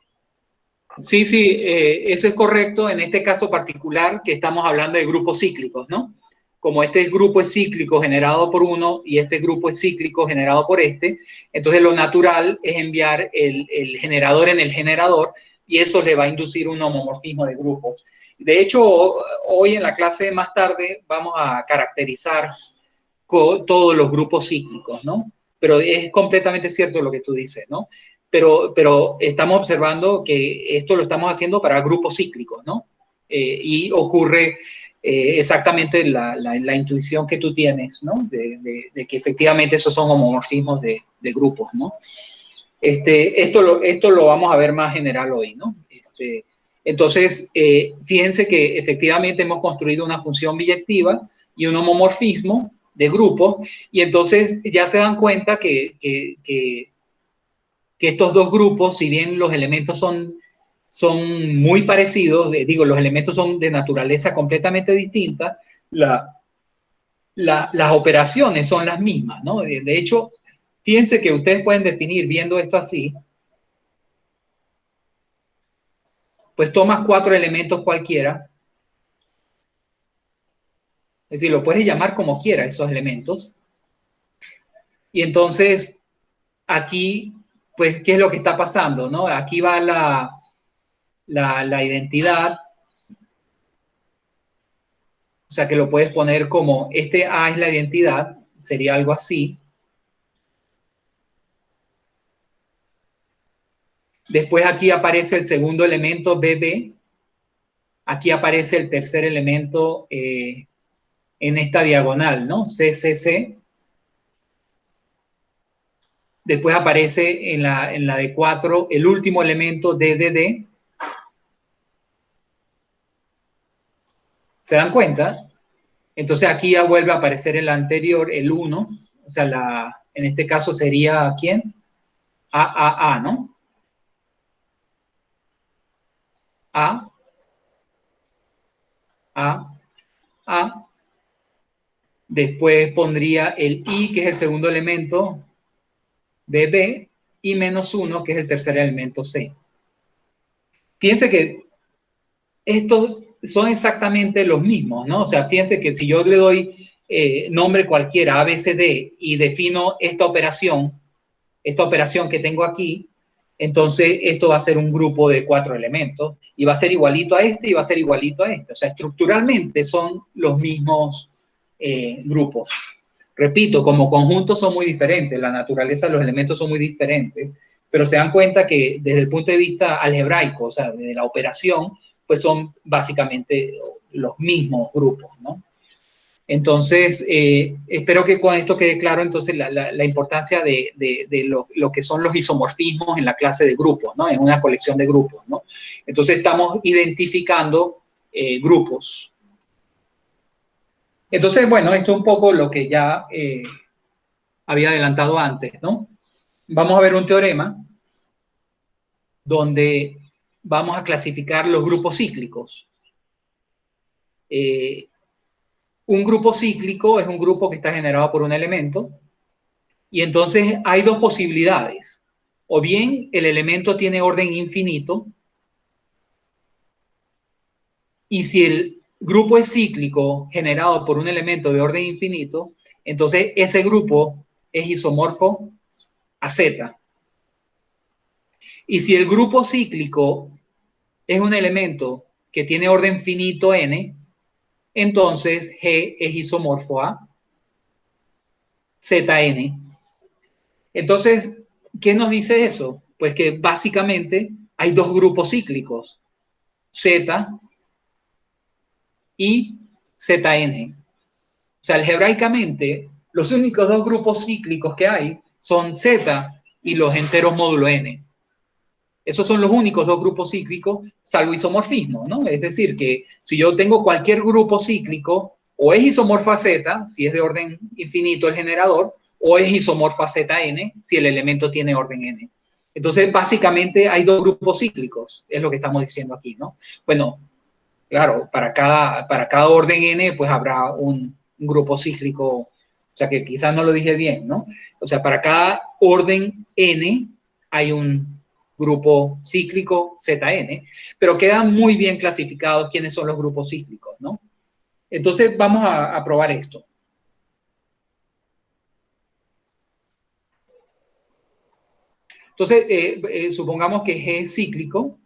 Sí, sí, eso es correcto en este caso particular que estamos hablando de grupos cíclicos, ¿no? Como este grupo es cíclico generado por uno y este grupo es cíclico generado por este, entonces lo natural es enviar el generador en el generador y eso le va a inducir un homomorfismo de grupos. De hecho, hoy en la clase más tarde vamos a caracterizar todos los grupos cíclicos, ¿no? Pero es completamente cierto lo que tú dices, ¿no? Pero estamos observando que esto lo estamos haciendo para grupos cíclicos, ¿no? Y ocurre exactamente la intuición que tú tienes, ¿no? De que efectivamente esos son homomorfismos de grupos, ¿no? Esto lo vamos a ver más general hoy, ¿no? Entonces, fíjense que efectivamente hemos construido una función biyectiva y un homomorfismo de grupos, y entonces ya se dan cuenta que estos dos grupos, si bien los elementos son muy parecidos, los elementos son de naturaleza completamente distinta, las operaciones son las mismas, ¿no? De hecho, fíjense que ustedes pueden definir, viendo esto así, pues tomas 4 elementos cualquiera, es decir, lo puedes llamar como quieras esos elementos, y entonces aquí, pues, ¿qué es lo que está pasando, no? Aquí va la identidad, o sea, que lo puedes poner como, este A es la identidad, sería algo así. Después aquí aparece el segundo elemento BB, aquí aparece el tercer elemento en esta diagonal, ¿no? CCC. Después aparece en la de 4 el último elemento DDD. ¿Se dan cuenta? Entonces aquí ya vuelve a aparecer el anterior, el 1. O sea, en este caso sería ¿quién? AAA, ¿no? A, A, A. Después pondría el I, que es el segundo elemento, BB, y -1, que es el tercer elemento C. Fíjense que estos son exactamente los mismos, ¿no? O sea, fíjense que si yo le doy nombre cualquiera, ABCD, y defino esta operación que tengo aquí, entonces esto va a ser un grupo de 4 elementos, y va a ser igualito a este, y va a ser igualito a este. O sea, estructuralmente son los mismos grupos. Repito, como conjuntos son muy diferentes, la naturaleza de los elementos son muy diferentes, pero se dan cuenta que desde el punto de vista algebraico, o sea, de la operación, pues son básicamente los mismos grupos, ¿no? Entonces, espero que con esto quede claro entonces la importancia de lo que son los isomorfismos en la clase de grupos, ¿no? En una colección de grupos, ¿no? Entonces estamos identificando grupos. Entonces, bueno, esto es un poco lo que ya había adelantado antes, ¿no? Vamos a ver un teorema donde vamos a clasificar los grupos cíclicos. Un grupo cíclico es un grupo que está generado por un elemento, y entonces hay dos posibilidades. O bien el elemento tiene orden infinito, y si el grupo es cíclico generado por un elemento de orden infinito, entonces ese grupo es isomorfo a Z. Y si el grupo cíclico es un elemento que tiene orden finito n, entonces G es isomorfo a Zn. Entonces, ¿qué nos dice eso? Pues que básicamente hay dos grupos cíclicos, Z y Zn. O sea, algebraicamente, los únicos dos grupos cíclicos que hay son Z y los enteros módulo n. Esos son los únicos dos grupos cíclicos, salvo isomorfismo, ¿no? Es decir, que si yo tengo cualquier grupo cíclico, o es isomorfo a Z, si es de orden infinito el generador, o es isomorfo a Zn, si el elemento tiene orden n. Entonces, básicamente hay dos grupos cíclicos, es lo que estamos diciendo aquí, ¿no? Bueno, claro, para cada orden n, pues habrá un grupo cíclico, o sea que quizás no lo dije bien, ¿no? O sea, para cada orden n hay un grupo cíclico Zn, pero queda muy bien clasificado quiénes son los grupos cíclicos, ¿no? Entonces vamos a probar esto. Entonces, supongamos que G es cíclico.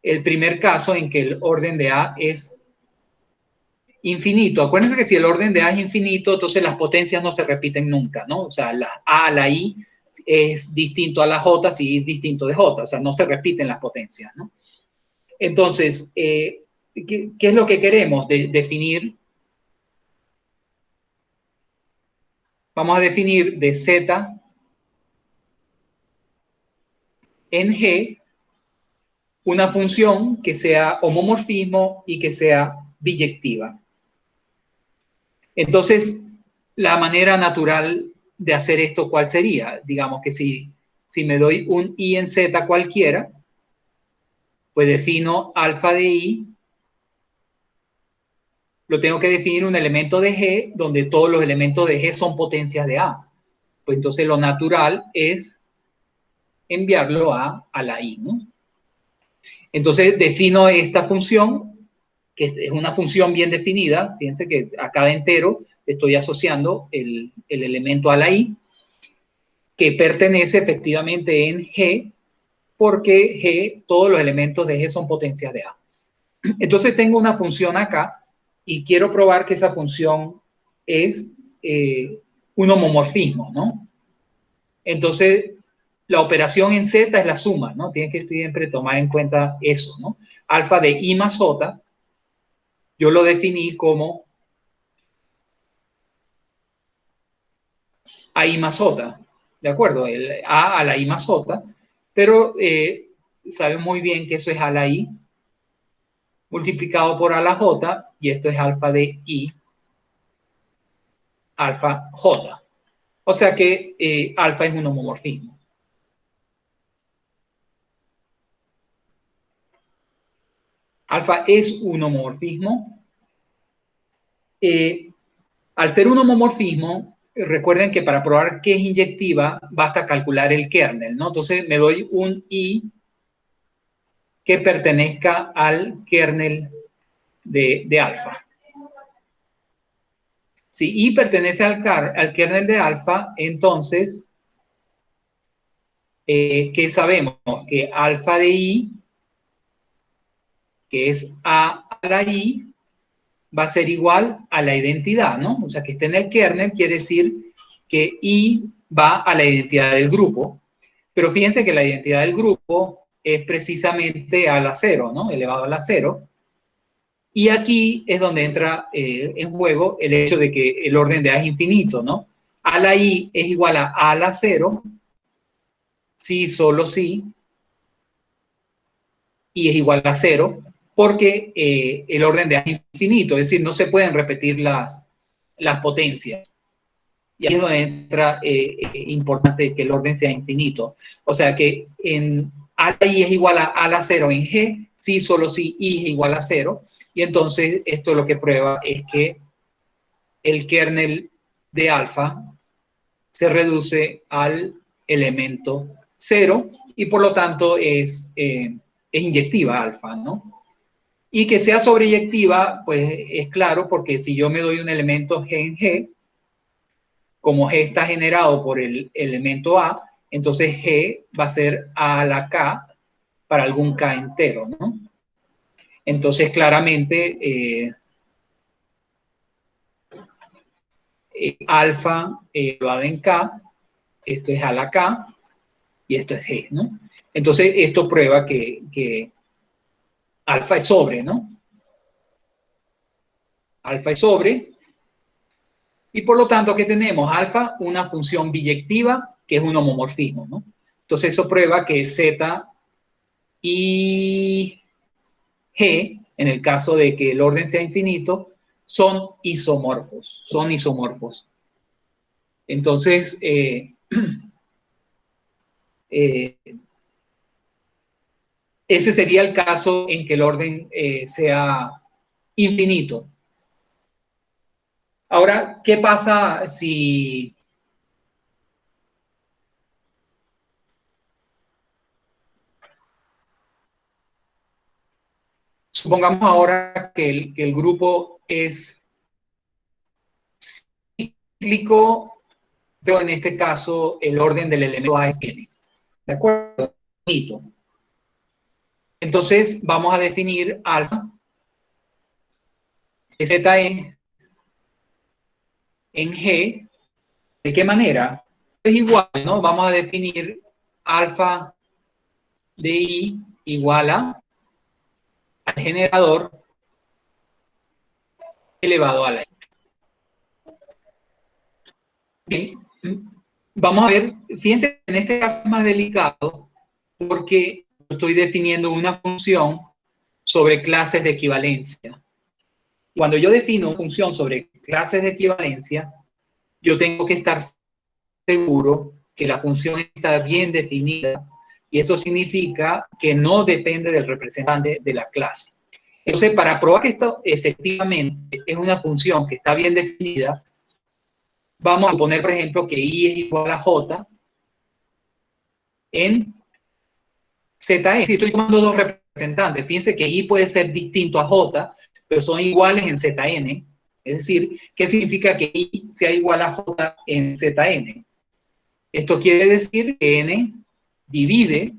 El primer caso en que el orden de A es infinito. Acuérdense que si el orden de A es infinito, entonces las potencias no se repiten nunca, ¿no? O sea, la A a la I es distinto a la J si es distinto de J, o sea, no se repiten las potencias, ¿no? Entonces, ¿qué es lo que queremos definir? Vamos a definir de Z en G una función que sea homomorfismo y que sea biyectiva. Entonces, la manera natural de hacer esto, ¿cuál sería? Digamos que si me doy un I en Z cualquiera, pues defino alfa de I lo tengo que definir un elemento de G donde todos los elementos de G son potencias de A. Pues entonces lo natural es enviarlo a la I, ¿no? Entonces defino esta función, que es una función bien definida. Fíjense que a cada entero estoy asociando el elemento a la I, que pertenece efectivamente en G, porque G, todos los elementos de G son potencias de A. Entonces tengo una función acá y quiero probar que esa función es un homomorfismo, ¿no? Entonces, la operación en Z es la suma, ¿no? Tienes que siempre tomar en cuenta eso, ¿no? Alfa de I más J, yo lo definí como AI más J, ¿de acuerdo? El A la I más J, pero saben muy bien que eso es a la I multiplicado por a la J, y esto es alfa de I alfa J. O sea que alfa es un homomorfismo. Alfa es un homomorfismo. Al ser un homomorfismo, recuerden que para probar que es inyectiva, basta calcular el kernel, ¿no? Entonces me doy un I que pertenezca al kernel de alfa. Si I pertenece al kernel de alfa, entonces, ¿qué sabemos? Que alfa de I, que es A a la I, va a ser igual a la identidad, ¿no? O sea, que esté en el kernel quiere decir que I va a la identidad del grupo, pero fíjense que la identidad del grupo es precisamente a la 0, ¿no? Elevado a la 0. Y aquí es donde entra en juego el hecho de que el orden de A es infinito, ¿no? A la I es igual a la 0, sí, solo sí, y es igual a 0, porque el orden de A es infinito, es decir, no se pueden repetir las potencias. Y ahí es donde entra importante que el orden sea infinito. O sea que en A la I es igual a la 0 en G, sí, solo sí, I es igual a 0. Y entonces esto lo que prueba es que el kernel de alfa se reduce al elemento 0 y por lo tanto es inyectiva alfa, ¿no? Y que sea sobreyectiva, pues es claro, porque si yo me doy un elemento G en G, como G está generado por el elemento A, entonces G va a ser A a la K para algún K entero, ¿no? Entonces, claramente, alfa elevado en K, esto es a la K, y esto es G, ¿no? Entonces, esto prueba que alfa es sobre, ¿no? Alfa es sobre, y por lo tanto, ¿qué tenemos? Alfa, una función biyectiva, que es un homomorfismo, ¿no? Entonces, eso prueba que Z y G, en el caso de que el orden sea infinito, son isomorfos, Entonces, ese sería el caso en que el orden sea infinito. Ahora, ¿qué pasa si supongamos ahora que el grupo es cíclico, pero en este caso el orden del elemento A es n? ¿De acuerdo? Entonces, vamos a definir alfa ZE en G. ¿De qué manera? Es igual, ¿no? Vamos a definir alfa de I igual al generador elevado a la I. Bien, vamos a ver, fíjense, en este caso es más delicado porque estoy definiendo una función sobre clases de equivalencia. Cuando yo defino una función sobre clases de equivalencia, yo tengo que estar seguro que la función está bien definida y eso significa que no depende del representante de la clase. Entonces, para probar que esto efectivamente es una función que está bien definida, vamos a suponer, por ejemplo, que I es igual a J en Zn. Si estoy tomando dos representantes, fíjense que I puede ser distinto a J, pero son iguales en Zn. Es decir, ¿qué significa que I sea igual a J en Zn? Esto quiere decir que N divide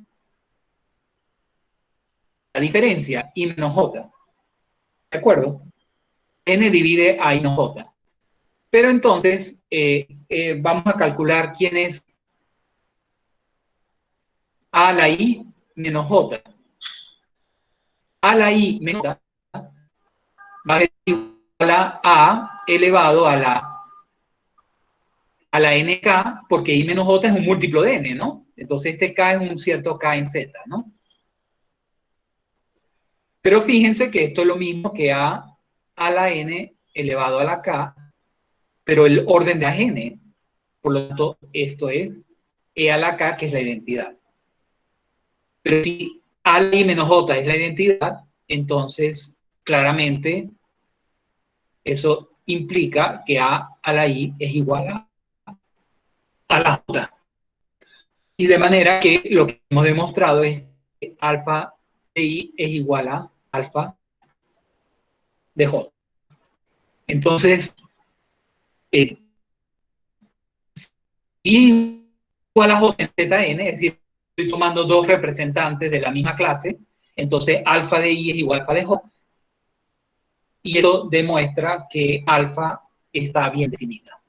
la diferencia I menos J. ¿De acuerdo? N divide a I menos J. Pero entonces, vamos a calcular quién es A a la I menos J. A a la I menos J va a ser igual a A elevado a la NK, porque I menos J es un múltiplo de N, ¿no? Entonces este K es un cierto K en Z, ¿no? Pero fíjense que esto es lo mismo que a la N elevado a la K, pero el orden de A es N. Por lo tanto, esto es E a la K, que es la identidad. Pero si A la I menos J es la identidad, entonces claramente eso implica que A la I es igual a la J. Y de manera que lo que hemos demostrado es que alfa de I es igual a alfa de J. Entonces, I igual a J en Zn, es decir, estoy tomando dos representantes de la misma clase, entonces alfa de I es igual a alfa de J, y eso demuestra que alfa está bien definida.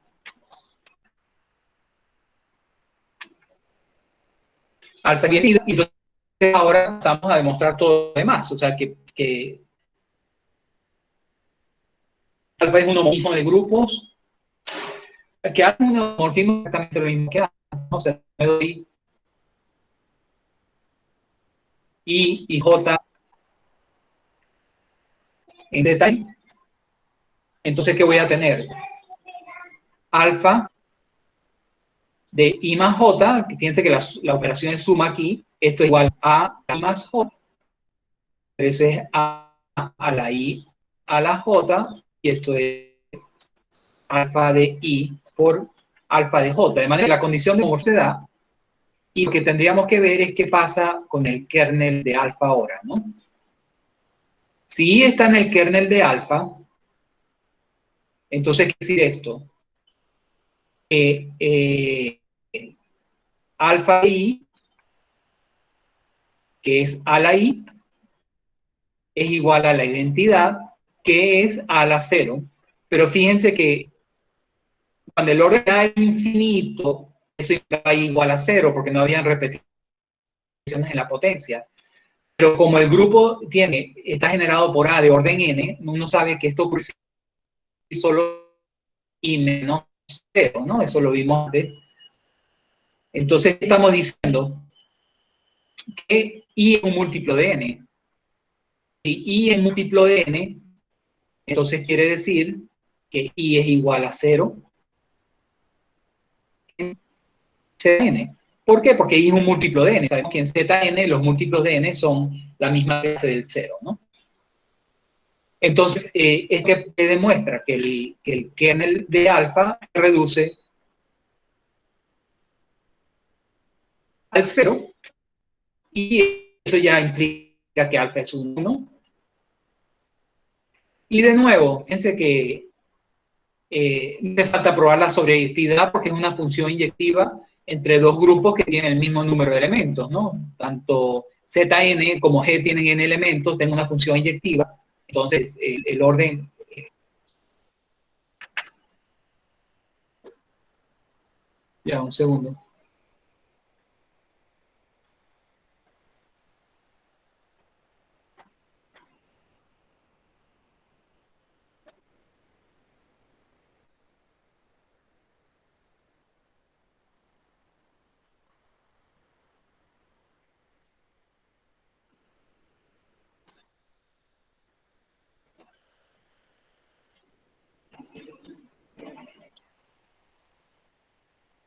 Alfa es bien definida, y entonces ahora pasamos a demostrar todo lo demás, o sea que alfa es un homomorfismo de grupos, que hace un homomorfismo exactamente lo mismo que A, ¿no? O sea, me doy I y J en Z, entonces, ¿qué voy a tener? Alfa de I más J, que fíjense que la operación es suma aquí, esto es igual a I más J, entonces es a la I a la J, y esto es alfa de I por alfa de J, de manera que la condición de homomorfismo se da, y lo que tendríamos que ver es qué pasa con el kernel de alfa ahora, ¿no? Si I está en el kernel de alfa, entonces, ¿qué quiere decir esto? Alfa de I, que es a la I, es igual a la identidad, que es a la 0. Pero fíjense que cuando el orden A es infinito, eso va igual a 0, porque no habían repeticiones en la potencia. Pero como el grupo está generado por A de orden n, uno sabe que esto ocurre solo I menos 0, ¿no? Eso lo vimos antes. Entonces estamos diciendo que I es un múltiplo de n. Si I es múltiplo de n, entonces quiere decir que I es igual a 0 en Zn. ¿Por qué? Porque I es un múltiplo de n. Sabemos que en Zn los múltiplos de n son la misma clase del 0, ¿no? Entonces, es que demuestra que el kernel de alfa se reduce al 0, y eso ya implica que alfa es 1. Y de nuevo, fíjense que no hace falta probar la sobreyectividad porque es una función inyectiva entre dos grupos que tienen el mismo número de elementos, ¿no? Tanto Zn como G tienen n elementos, tengo una función inyectiva, entonces el orden... Ya, un segundo.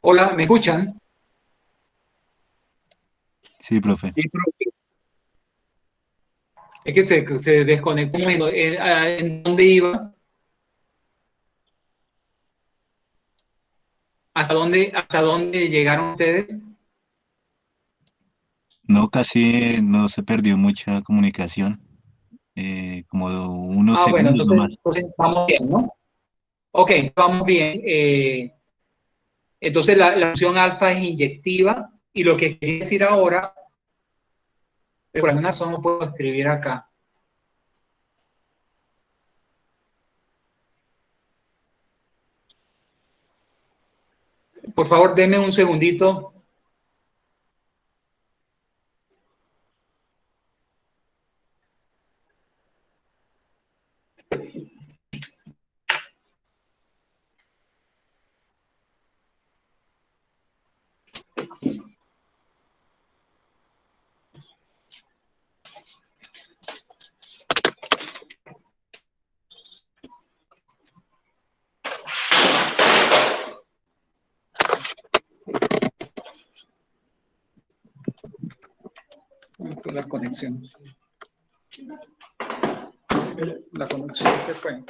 Hola, ¿me escuchan? Sí, profe. Sí, profe. Es que se desconectó un momento. ¿En dónde iba? Hasta dónde llegaron ustedes? No, casi no se perdió mucha comunicación, como unos Ah, bueno, segundos nomás. entonces vamos bien, ¿no? Ok, vamos bien. Entonces la función alfa es inyectiva y lo que quería decir ahora, por alguna razón no puedo escribir acá. Por favor, denme un segundito. ¿Cómo fue la conexión? La conexión se fue.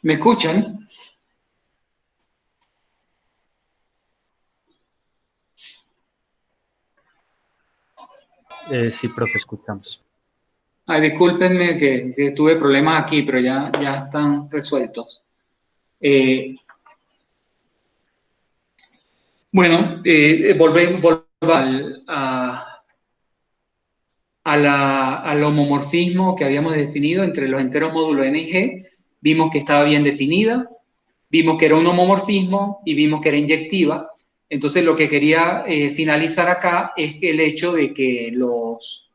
¿Me escuchan? Sí, profe, escuchamos. Ay, discúlpenme que tuve problemas aquí, pero ya están resueltos. Bueno, volvemos al homomorfismo que habíamos definido entre los enteros módulo N y G. Vimos que estaba bien definida, vimos que era un homomorfismo y vimos que era inyectiva. Entonces lo que quería finalizar acá es el hecho de que los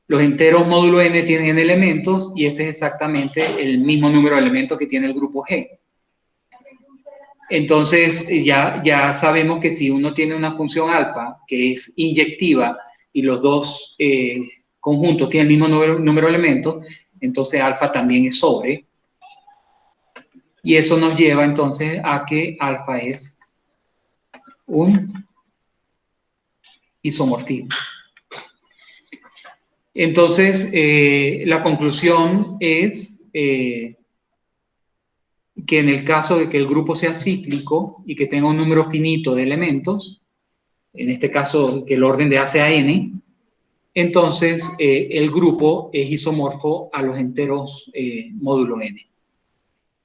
enteros módulo N tienen elementos y ese es exactamente el mismo número de elementos que tiene el grupo G. Entonces ya sabemos que si uno tiene una función alfa que es inyectiva y los dos conjuntos tienen el mismo número de elementos, entonces alfa también es sobre. Y eso nos lleva entonces a que alfa es un isomorfismo. Entonces, la conclusión es que en el caso de que el grupo sea cíclico y que tenga un número finito de elementos, en este caso que el orden de A sea n, entonces el grupo es isomorfo a los enteros módulo n.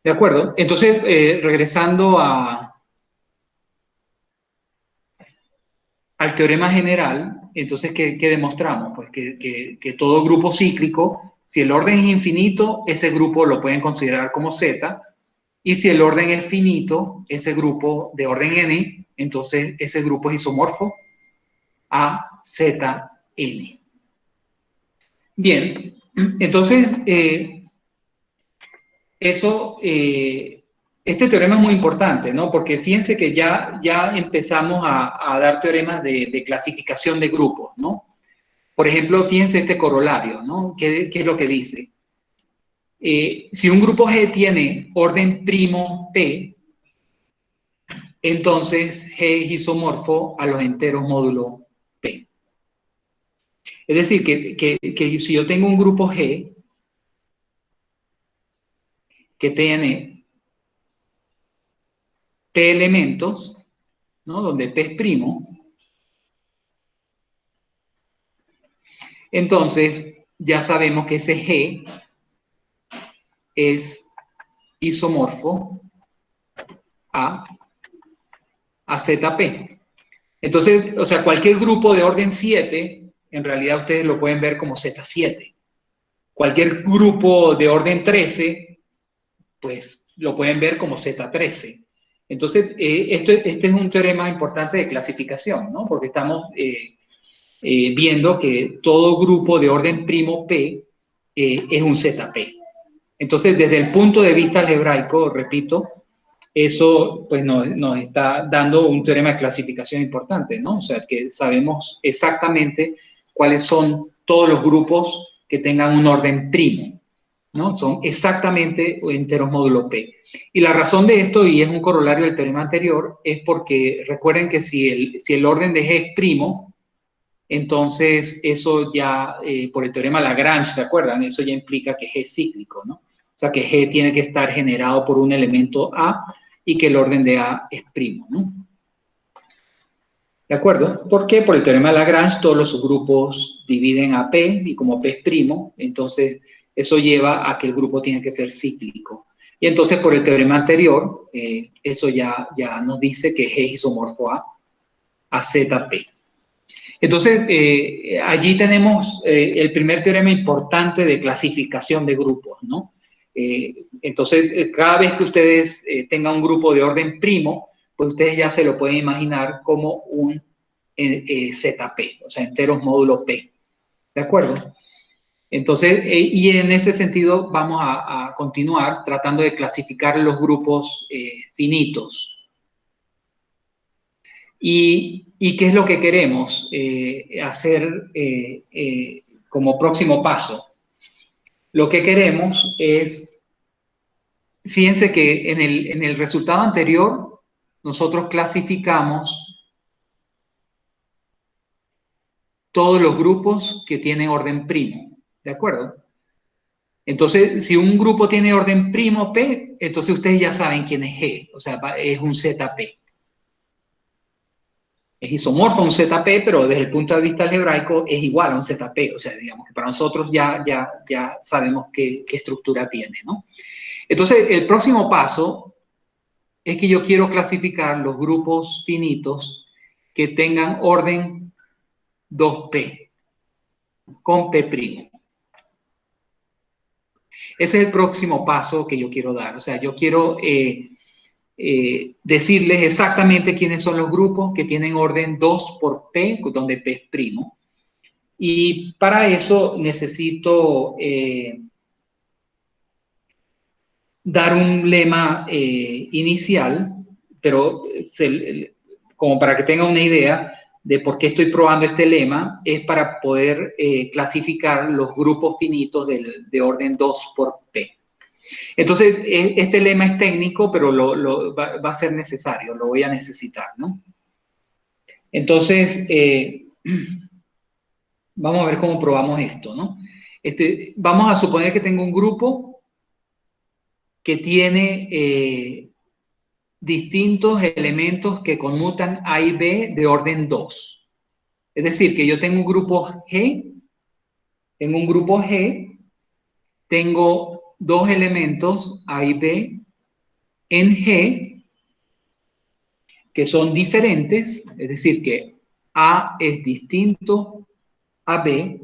¿De acuerdo? Entonces, regresando al teorema general, entonces, ¿qué demostramos? Pues que todo grupo cíclico, si el orden es infinito, ese grupo lo pueden considerar como Z, y si el orden es finito, ese grupo de orden n, entonces ese grupo es isomorfo a Zn. Bien, entonces, este teorema es muy importante, ¿no? Porque fíjense que ya empezamos a dar teoremas de clasificación de grupos, ¿no? Por ejemplo, fíjense este corolario, ¿no? ¿Qué es lo que dice? Si un grupo G tiene orden primo P, entonces G es isomorfo a los enteros módulo P. Es decir, que si yo tengo un grupo G que tiene P elementos, ¿no? Donde P es primo, entonces ya sabemos que ese G es isomorfo a ZP. Entonces, o sea, cualquier grupo de orden 7, en realidad ustedes lo pueden ver como Z7. Cualquier grupo de orden 13, pues lo pueden ver como Z13. Entonces, este es un teorema importante de clasificación, ¿no? Porque estamos viendo que todo grupo de orden primo P es un ZP. Entonces, desde el punto de vista algebraico, repito, eso pues nos está dando un teorema de clasificación importante, ¿no? O sea, que sabemos exactamente cuáles son todos los grupos que tengan un orden primo, ¿no? Son exactamente enteros módulo P. Y la razón de esto, y es un corolario del teorema anterior, es porque recuerden que si el orden de G es primo, entonces eso ya, por el teorema Lagrange, ¿se acuerdan? Eso ya implica que G es cíclico, ¿no? O sea, que G tiene que estar generado por un elemento A y que el orden de A es primo, ¿no? ¿De acuerdo? ¿Por qué? Por el teorema de Lagrange todos los subgrupos dividen a P y como P es primo, entonces eso lleva a que el grupo tiene que ser cíclico. Y entonces por el teorema anterior, eso ya nos dice que G es isomorfo a ZP. Entonces, allí tenemos el primer teorema importante de clasificación de grupos, ¿no? Entonces, cada vez que ustedes tengan un grupo de orden primo, pues ustedes ya se lo pueden imaginar como un ZP, o sea, enteros módulo P. ¿De acuerdo? Entonces, y en ese sentido vamos a continuar tratando de clasificar los grupos finitos. ¿Y qué es lo que queremos hacer como próximo paso? Lo que queremos es, fíjense que en el resultado anterior nosotros clasificamos todos los grupos que tienen orden primo, ¿de acuerdo? Entonces, si un grupo tiene orden primo P, entonces ustedes ya saben quién es G, o sea, es un ZP. Es isomorfo a un ZP, pero desde el punto de vista algebraico es igual a un ZP. O sea, digamos que para nosotros ya sabemos qué estructura tiene, ¿no? Entonces, el próximo paso es que yo quiero clasificar los grupos finitos que tengan orden 2P con P'. Ese es el próximo paso que yo quiero dar. O sea, yo quiero decirles exactamente quiénes son los grupos que tienen orden 2 por P, donde P es primo. Y para eso necesito dar un lema inicial, pero como para que tengan una idea de por qué estoy probando este lema, es para poder clasificar los grupos finitos de orden 2 por P. Entonces, este lema es técnico, pero va a ser necesario, lo voy a necesitar, ¿no? Entonces, vamos a ver cómo probamos esto, ¿no? Vamos a suponer que tengo un grupo que tiene distintos elementos que conmutan A y B de orden 2. Es decir, que yo tengo un grupo G, tengo dos elementos A y B en G que son diferentes, es decir, que A es distinto a B.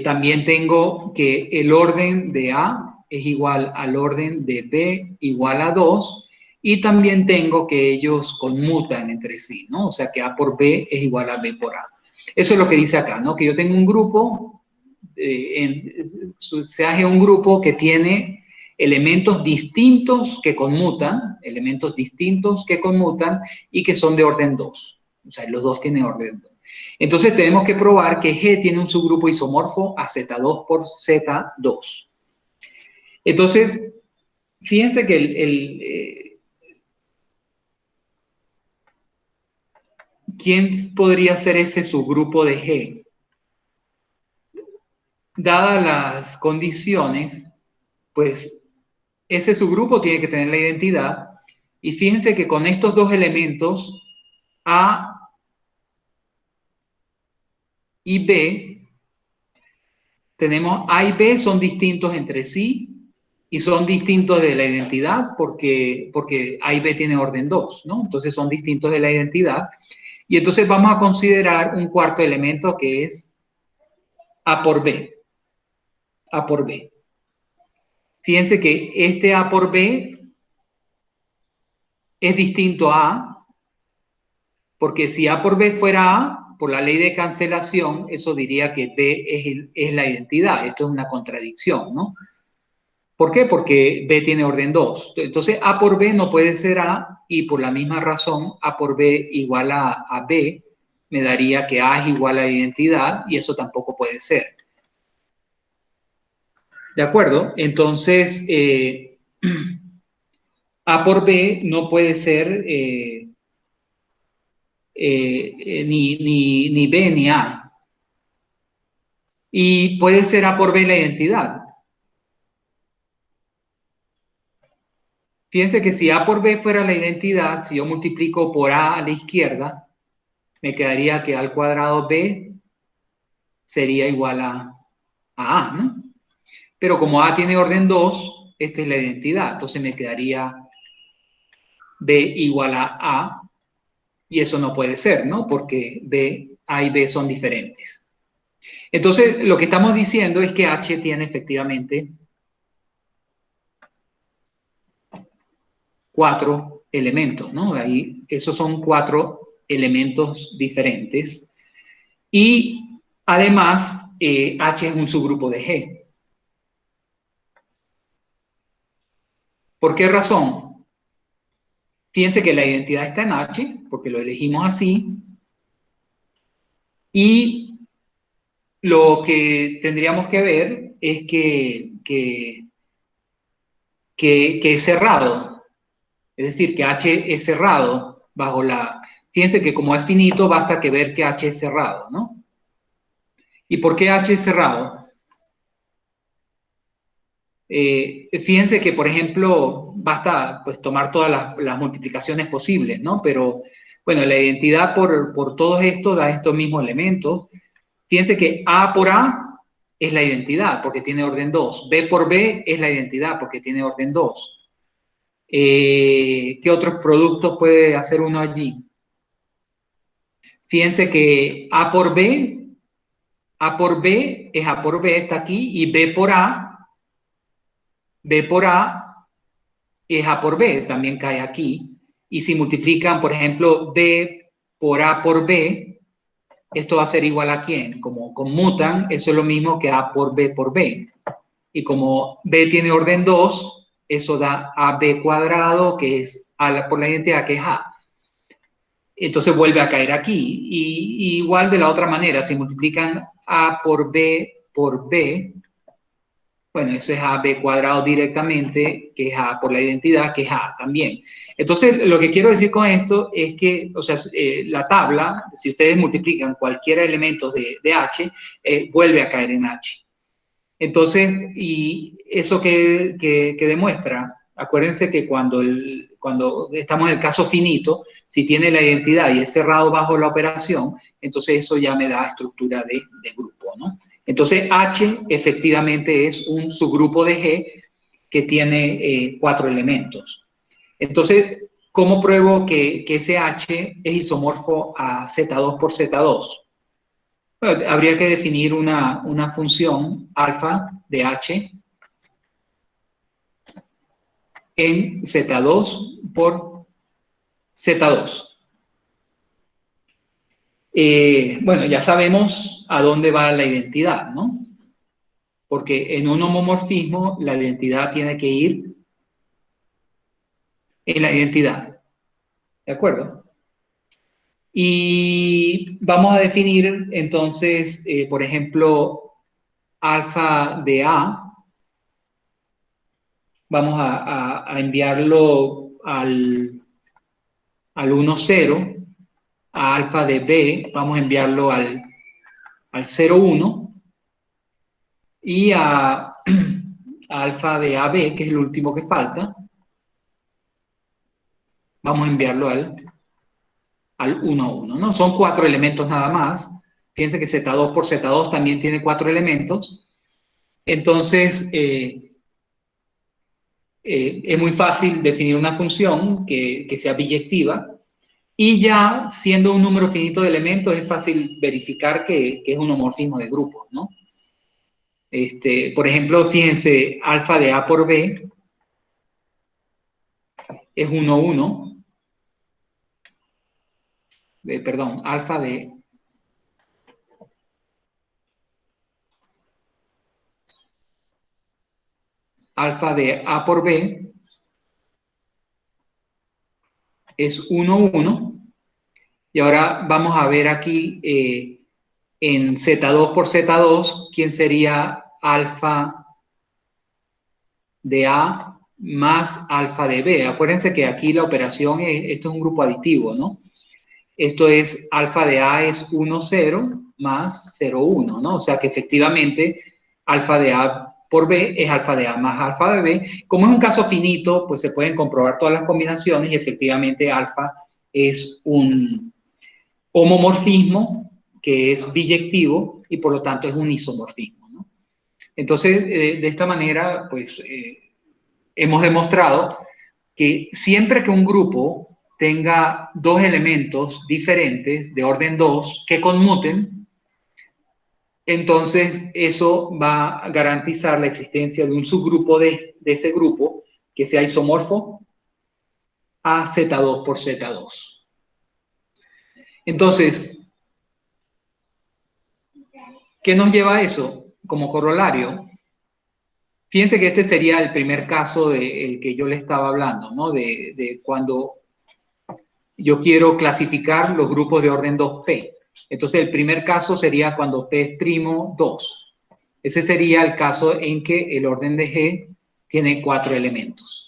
También tengo que el orden de A es igual al orden de B igual a 2, y también tengo que ellos conmutan entre sí, ¿no? O sea, que A por B es igual a B por A. Eso es lo que dice acá, ¿no? Que yo tengo un grupo, se hace un grupo que tiene elementos distintos que conmutan y que son de orden 2. O sea, los dos tienen orden 2. Entonces tenemos que probar que G tiene un subgrupo isomorfo a Z2 por Z2. Entonces, fíjense que ¿quién podría ser ese subgrupo de G? Dadas las condiciones, pues ese subgrupo tiene que tener la identidad, y fíjense que con estos dos elementos, A y B, tenemos A y B son distintos entre sí y son distintos de la identidad porque A y B tienen orden 2, ¿no? Entonces son distintos de la identidad. Y entonces vamos a considerar un cuarto elemento que es A por B. A por B. Fíjense que este A por B es distinto a A, porque si A por B fuera A, por la ley de cancelación, eso diría que B es la identidad. Esto es una contradicción, ¿no? ¿Por qué? Porque B tiene orden 2. Entonces, A por B no puede ser A, y por la misma razón, A por B igual a B me daría que A es igual a la identidad, y eso tampoco puede ser. ¿De acuerdo? Entonces, A por B no puede ser ni B ni A. Y puede ser A por B la identidad. Fíjense que si A por B fuera la identidad, si yo multiplico por A la izquierda, me quedaría que A al cuadrado B sería igual a A, ¿no? Pero como A tiene orden 2, esta es la identidad. Entonces me quedaría B igual a A, y eso no puede ser, ¿no? Porque A y B son diferentes. Entonces, lo que estamos diciendo es que H tiene efectivamente 4 elementos, ¿no? Ahí, esos son 4 elementos diferentes. Y además, H es un subgrupo de G. ¿Por qué razón? Fíjense que la identidad está en H, porque lo elegimos así. Y lo que tendríamos que ver es que es cerrado. Es decir, que H es cerrado bajo la... Fíjense que como es finito, basta que ver que H es cerrado, ¿no? ¿Y por qué H es cerrado? Fíjense que, por ejemplo, basta pues tomar todas las multiplicaciones posibles, ¿no? Pero, bueno, la identidad por todos estos da estos mismos elementos. Fíjense que A por A es la identidad, porque tiene orden 2. B por B es la identidad, porque tiene orden 2. ¿Qué otros productos puede hacer uno allí? Fíjense que A por B es A por B, está aquí, y B por A es A por B, también cae aquí. Y si multiplican, por ejemplo, B por A por B, esto va a ser igual a ¿quién? Como conmutan, eso es lo mismo que A por B por B. Y como B tiene orden 2, eso da AB cuadrado, que es A por la identidad, que es A. Entonces vuelve a caer aquí. Y igual de la otra manera, si multiplican A por B, bueno, eso es AB cuadrado directamente, que es A por la identidad, que es A también. Entonces, lo que quiero decir con esto es que, o sea, la tabla, si ustedes multiplican cualquier elemento de H, vuelve a caer en H. Entonces, ¿y eso que demuestra? Acuérdense que cuando estamos en el caso finito, si tiene la identidad y es cerrado bajo la operación, entonces eso ya me da estructura de grupo, ¿no? Entonces, H efectivamente es un subgrupo de G que tiene 4 elementos. Entonces, ¿cómo pruebo que ese H es isomorfo a Z2 por Z2? Bueno, habría que definir una función alfa de H en Z2 por Z2. Bueno, ya sabemos a dónde va la identidad, ¿no? Porque en un homomorfismo la identidad tiene que ir en la identidad. ¿De acuerdo? Y vamos a definir entonces, por ejemplo, alfa de A. Vamos a enviarlo al 1, 0. A alfa de B vamos a enviarlo al 0, 1. Y a alfa de AB, que es el último que falta, vamos a enviarlo al 1, 1, ¿no? Son 4 elementos nada más. Fíjense que Z2 por Z2 también tiene 4 elementos. Entonces, es muy fácil definir una función que sea biyectiva Y ya siendo un número finito de elementos es fácil verificar que es un homorfismo de grupos, ¿no? Por ejemplo, fíjense, alfa de A por B es 1, 1. Perdón, alfa de A por B es 1, 1. Y ahora vamos a ver aquí en Z2 por Z2, ¿quién sería alfa de A más alfa de B? Acuérdense que aquí la operación esto es un grupo aditivo, ¿no? Esto es alfa de A es 1, 0 más 0, 1, ¿no? O sea que efectivamente alfa de A por B es alfa de A más alfa de B. Como es un caso finito, pues se pueden comprobar todas las combinaciones y efectivamente alfa es un homomorfismo que es biyectivo y por lo tanto es un isomorfismo, ¿no? Entonces, de esta manera, pues hemos demostrado que siempre que un grupo tenga dos elementos diferentes de orden 2 que conmuten, entonces eso va a garantizar la existencia de un subgrupo de ese grupo que sea isomorfo a Z2 por Z2. Entonces, ¿qué nos lleva a eso como corolario? Fíjense que este sería el primer caso del que yo le estaba hablando, ¿no? De cuando yo quiero clasificar los grupos de orden 2P. Entonces, el primer caso sería cuando P es primo 2. Ese sería el caso en que el orden de G tiene 4 elementos.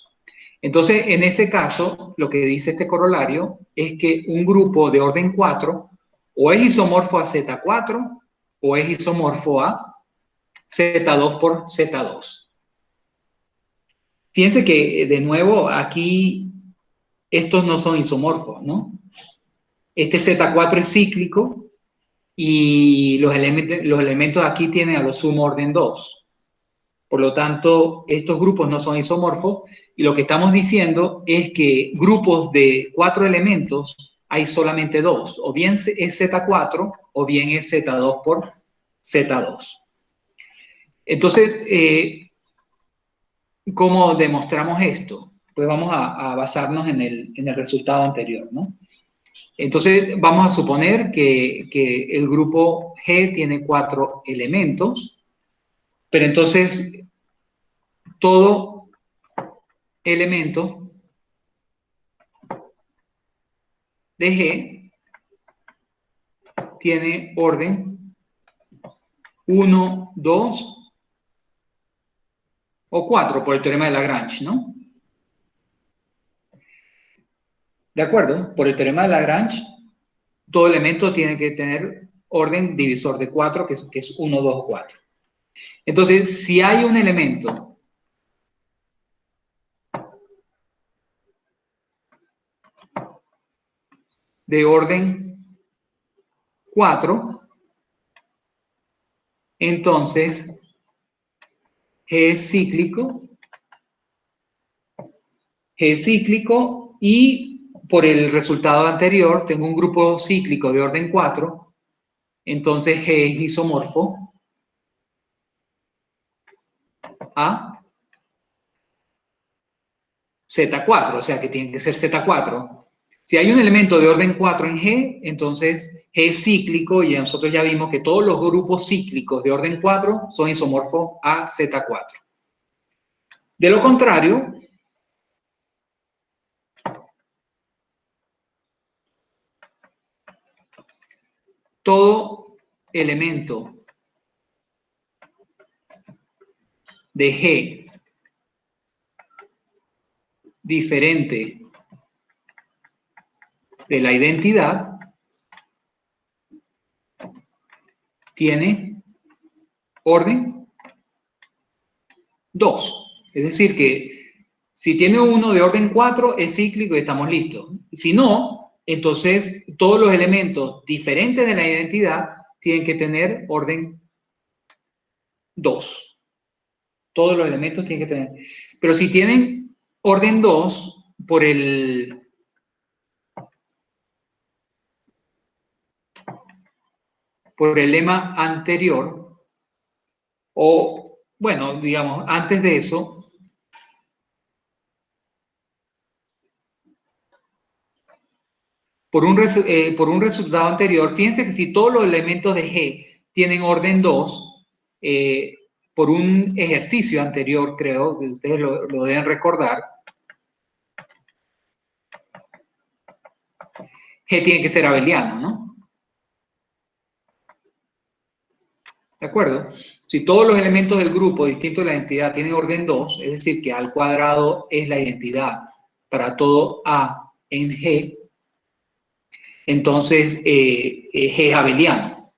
Entonces, en ese caso, lo que dice este corolario es que un grupo de orden 4 o es isomorfo a Z4 o es isomorfo a Z2 por Z2. Fíjense que, de nuevo, aquí estos no son isomorfos, ¿no? Este Z4 es cíclico y los elementos aquí tienen a lo sumo orden 2. Por lo tanto, estos grupos no son isomorfos y lo que estamos diciendo es que grupos de 4 elementos hay solamente 2, o bien es Z4 o bien es Z2 por Z2. Entonces, ¿cómo demostramos esto? Pues vamos a basarnos en el resultado anterior, ¿no? Entonces, vamos a suponer que el grupo G tiene 4 elementos, pero entonces todo elemento de G tiene orden 1, 2 o 4 por el teorema de Lagrange, ¿no? ¿De acuerdo? Por el teorema de Lagrange, todo elemento tiene que tener orden divisor de 4, que es 1, 2 o 4. Entonces, si hay un elemento de orden 4, entonces G es cíclico y por el resultado anterior tengo un grupo cíclico de orden 4, entonces G es isomorfo a Z4, o sea que tiene que ser Z4. Si hay un elemento de orden 4 en G, entonces G es cíclico y nosotros ya vimos que todos los grupos cíclicos de orden 4 son isomorfos a Z4. De lo contrario, todo elemento de G diferente de la identidad tiene orden 2. Es decir, que si tiene uno de orden 4 es cíclico y estamos listos. Si no, entonces todos los elementos diferentes de la identidad tienen que tener orden 2. Todos los elementos tienen que tener. Pero si tienen orden 2 por el por el lema anterior, o bueno, digamos, antes de eso, por un resultado anterior, fíjense que si todos los elementos de G tienen orden 2, por un ejercicio anterior, creo que ustedes lo deben recordar, G tiene que ser abeliano, ¿no? ¿De acuerdo? Si todos los elementos del grupo distintos de la identidad tienen orden 2, es decir, que A al cuadrado es la identidad para todo A en G, entonces G es abeliano.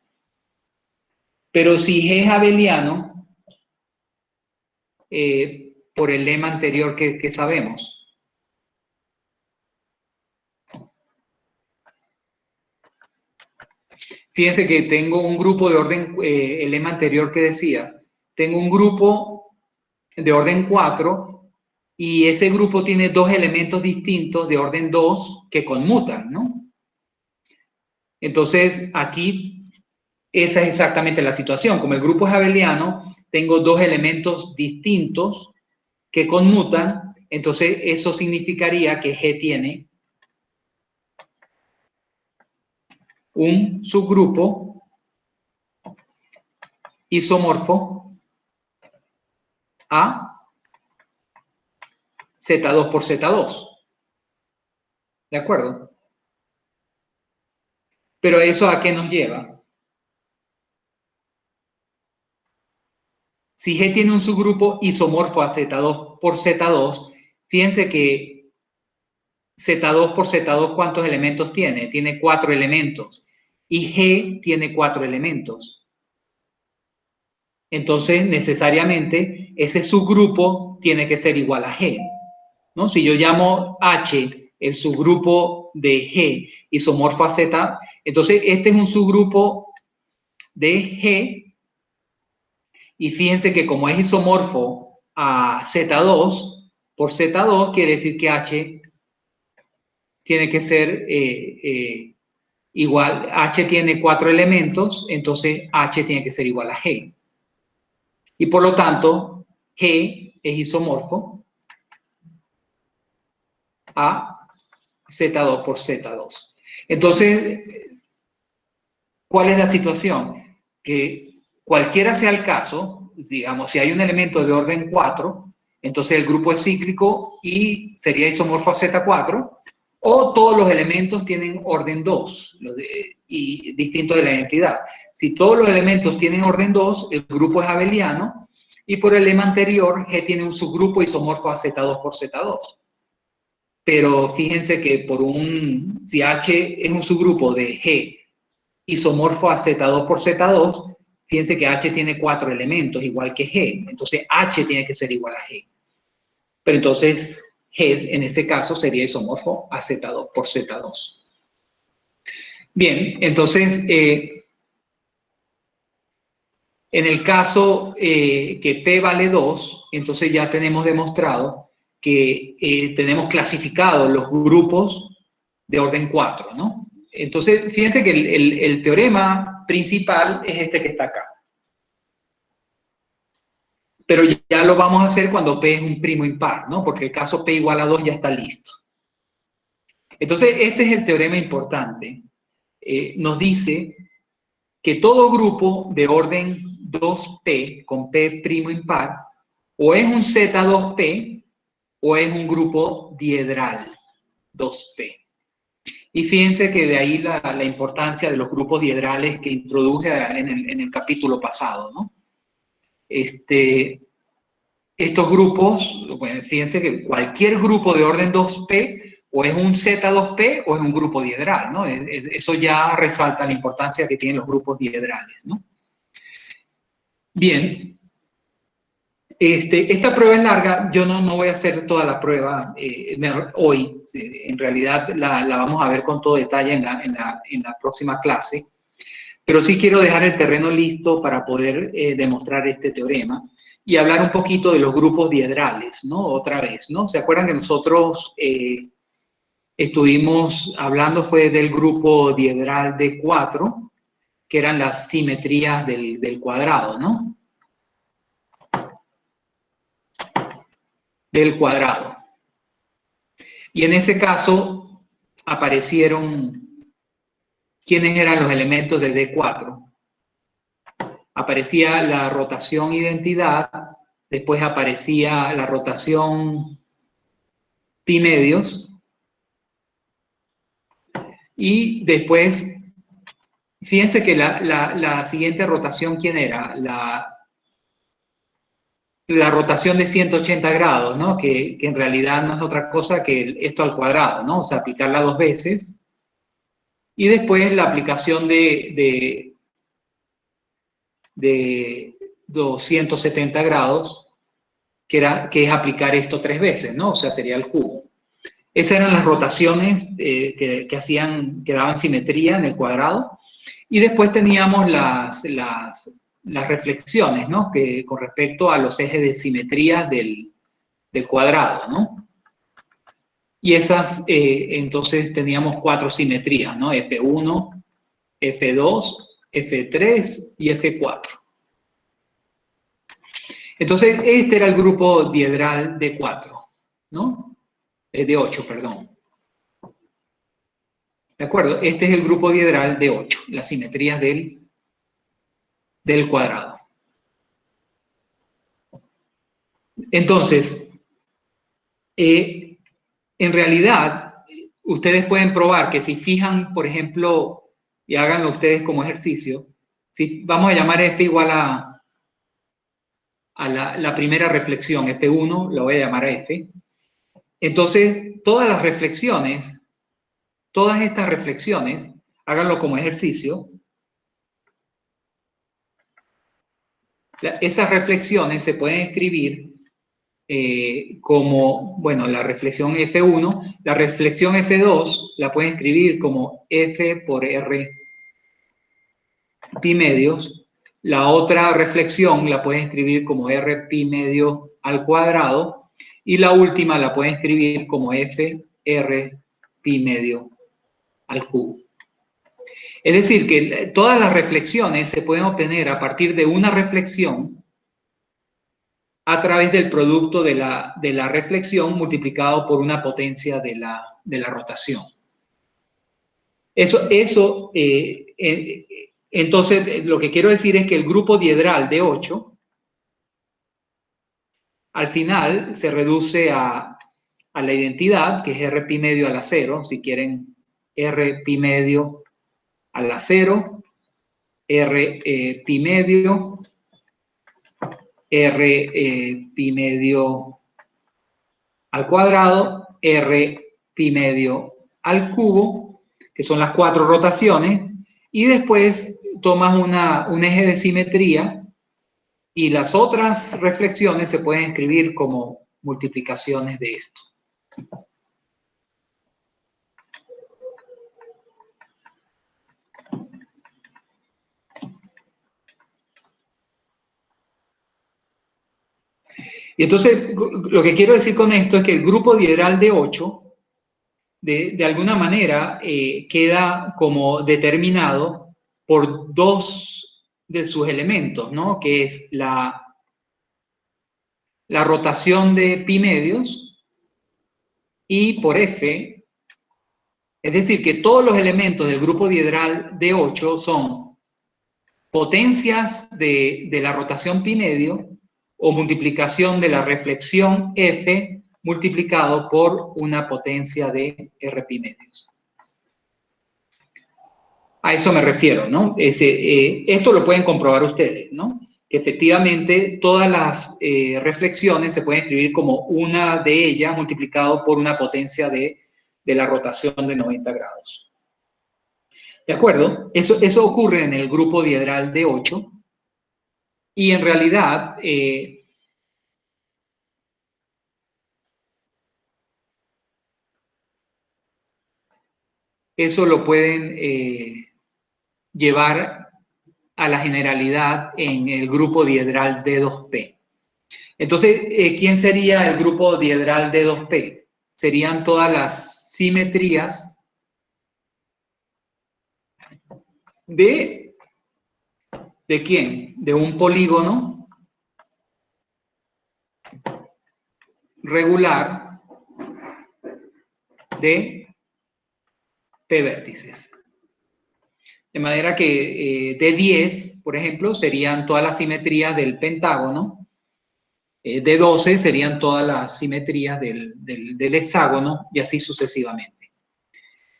Pero si G es abeliano, por el lema anterior que sabemos, fíjense que tengo un grupo de orden, el lema anterior que decía, tengo un grupo de orden 4 y ese grupo tiene dos elementos distintos de orden 2 que conmutan, ¿no? Entonces, aquí, esa es exactamente la situación. Como el grupo es abeliano, tengo dos elementos distintos que conmutan, entonces eso significaría que G tiene un subgrupo isomorfo a Z2 por Z2. ¿De acuerdo? Pero ¿eso a qué nos lleva? Si G tiene un subgrupo isomorfo a Z2 por Z2, fíjense que Z2 por Z2, ¿cuántos elementos tiene? Tiene 4 elementos. Y G tiene 4 elementos. Entonces, necesariamente, ese subgrupo tiene que ser igual a G, ¿no? Si yo llamo H el subgrupo de G isomorfo a Z, entonces este es un subgrupo de G y fíjense que como es isomorfo a Z2 por Z2, quiere decir que H tiene que ser igual, H tiene 4 elementos, entonces H tiene que ser igual a G. Y por lo tanto, G es isomorfo a Z2 por Z2. Entonces, ¿cuál es la situación? Que cualquiera sea el caso, digamos, si hay un elemento de orden 4, entonces el grupo es cíclico y sería isomorfo a Z4, o todos los elementos tienen orden 2 y distintos de la identidad. Si todos los elementos tienen orden 2, el grupo es abeliano, y por el lema anterior, G tiene un subgrupo isomorfo a Z2 por Z2. Pero fíjense que si H es un subgrupo de G isomorfo a Z2 por Z2, fíjense que H tiene 4 elementos, igual que G. Entonces, H tiene que ser igual a G. Pero entonces, G en ese caso sería isomorfo a Z2 por Z2. Bien, entonces, en el caso que P vale 2, entonces ya tenemos demostrado que tenemos clasificados los grupos de orden 4, ¿no? Entonces, fíjense que el teorema principal es este que está acá. Pero ya lo vamos a hacer cuando P es un primo impar, ¿no? Porque el caso P igual a 2 ya está listo. Entonces, este es el teorema importante. Nos dice que todo grupo de orden 2P con P primo impar o es un Z2P o es un grupo diedral 2P. Y fíjense que de ahí la importancia de los grupos diedrales que introduje en el capítulo pasado, ¿no? Estos grupos, bueno, fíjense que cualquier grupo de orden 2P o es un Z2P o es un grupo diedral, ¿no? Eso ya resalta la importancia que tienen los grupos diedrales, ¿no? Bien, esta prueba es larga, yo no voy a hacer toda la prueba hoy, en realidad la vamos a ver con todo detalle en la próxima clase, pero sí quiero dejar el terreno listo para poder demostrar este teorema y hablar un poquito de los grupos diedrales, ¿no? Otra vez, ¿no? ¿Se acuerdan que nosotros estuvimos hablando fue del grupo diedral de 4, que eran las simetrías del cuadrado, ¿no? Del cuadrado. Y en ese caso aparecieron, ¿quiénes eran los elementos de D4? Aparecía la rotación identidad, después aparecía la rotación pi medios, y después, fíjense que la siguiente rotación, ¿quién era? La rotación de 180 grados, ¿no? Que en realidad no es otra cosa que esto al cuadrado, ¿no? O sea, aplicarla 2 veces. Y después la aplicación de 270 grados, que es aplicar esto 3 veces, ¿no? O sea, sería el cubo. Esas eran las rotaciones que daban simetría en el cuadrado. Y después teníamos las reflexiones, ¿no? Que con respecto a los ejes de simetría del cuadrado, ¿no? Y esas, entonces teníamos 4 simetrías, ¿no? F1, F2, F3 y F4. Entonces, este era el grupo diedral de 4, ¿no? De 8, perdón. ¿De acuerdo? Este es el grupo diedral de 8, las simetrías del cuadrado. Entonces, en realidad, ustedes pueden probar que si fijan, por ejemplo, y háganlo ustedes como ejercicio, si vamos a llamar F igual a la primera reflexión, F1, lo voy a llamar a F. Entonces, todas estas reflexiones, háganlo como ejercicio. Esas reflexiones se pueden escribir como, bueno, la reflexión F1, la reflexión F2 la pueden escribir como F por R pi medios. La otra reflexión la pueden escribir como R pi medio al cuadrado. Y la última la pueden escribir como F R pi medio al cubo. Es decir, que todas las reflexiones se pueden obtener a partir de una reflexión a través del producto de la reflexión multiplicado por una potencia de la rotación. Entonces, lo que quiero decir es que el grupo diedral de 8 al final se reduce a la identidad, que es R pi medio a la 0, si quieren R pi medio a la 0, R pi medio, R pi medio al cuadrado, R pi medio al cubo, que son las 4 rotaciones, y después tomas un eje de simetría y las otras reflexiones se pueden escribir como multiplicaciones de esto. Y entonces, lo que quiero decir con esto es que el grupo diedral de 8, de alguna manera, queda como determinado por 2 de sus elementos, ¿no? Que es la rotación de pi medios y por F. Es decir, que todos los elementos del grupo diedral de 8 son potencias de la rotación pi medio o multiplicación de la reflexión F multiplicado por una potencia de R pi medios. A eso me refiero, ¿no? Esto lo pueden comprobar ustedes, ¿no? Que efectivamente todas las reflexiones se pueden escribir como una de ellas multiplicado por una potencia de la rotación de 90 grados. ¿De acuerdo? Eso ocurre en el grupo diedral de 8 y en realidad eso lo pueden llevar a la generalidad en el grupo diedral D2P. Entonces, ¿quién sería el grupo diedral D2P? Serían todas las simetrías de ¿De quién? De un polígono regular de P vértices. De manera que de 10, por ejemplo, serían todas las simetrías del pentágono. De 12 serían todas las simetrías del hexágono y así sucesivamente.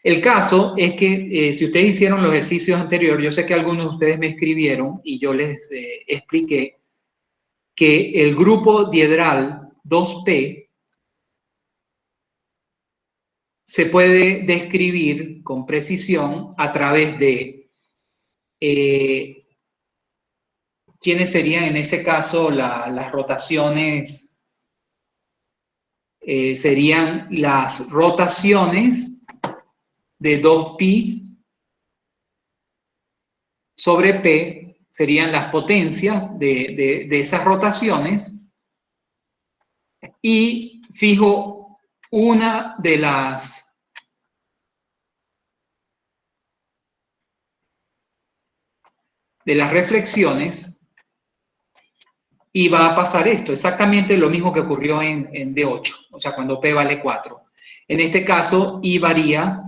El caso es que si ustedes hicieron los ejercicios anteriores, yo sé que algunos de ustedes me escribieron y yo les expliqué que el grupo diedral 2P se puede describir con precisión a través de ¿quiénes serían en ese caso las rotaciones? Serían las rotaciones de 2pi sobre p, serían las potencias de esas rotaciones, y fijo una de las reflexiones, y va a pasar esto, exactamente lo mismo que ocurrió en D8, o sea, cuando P vale 4. En este caso, I varía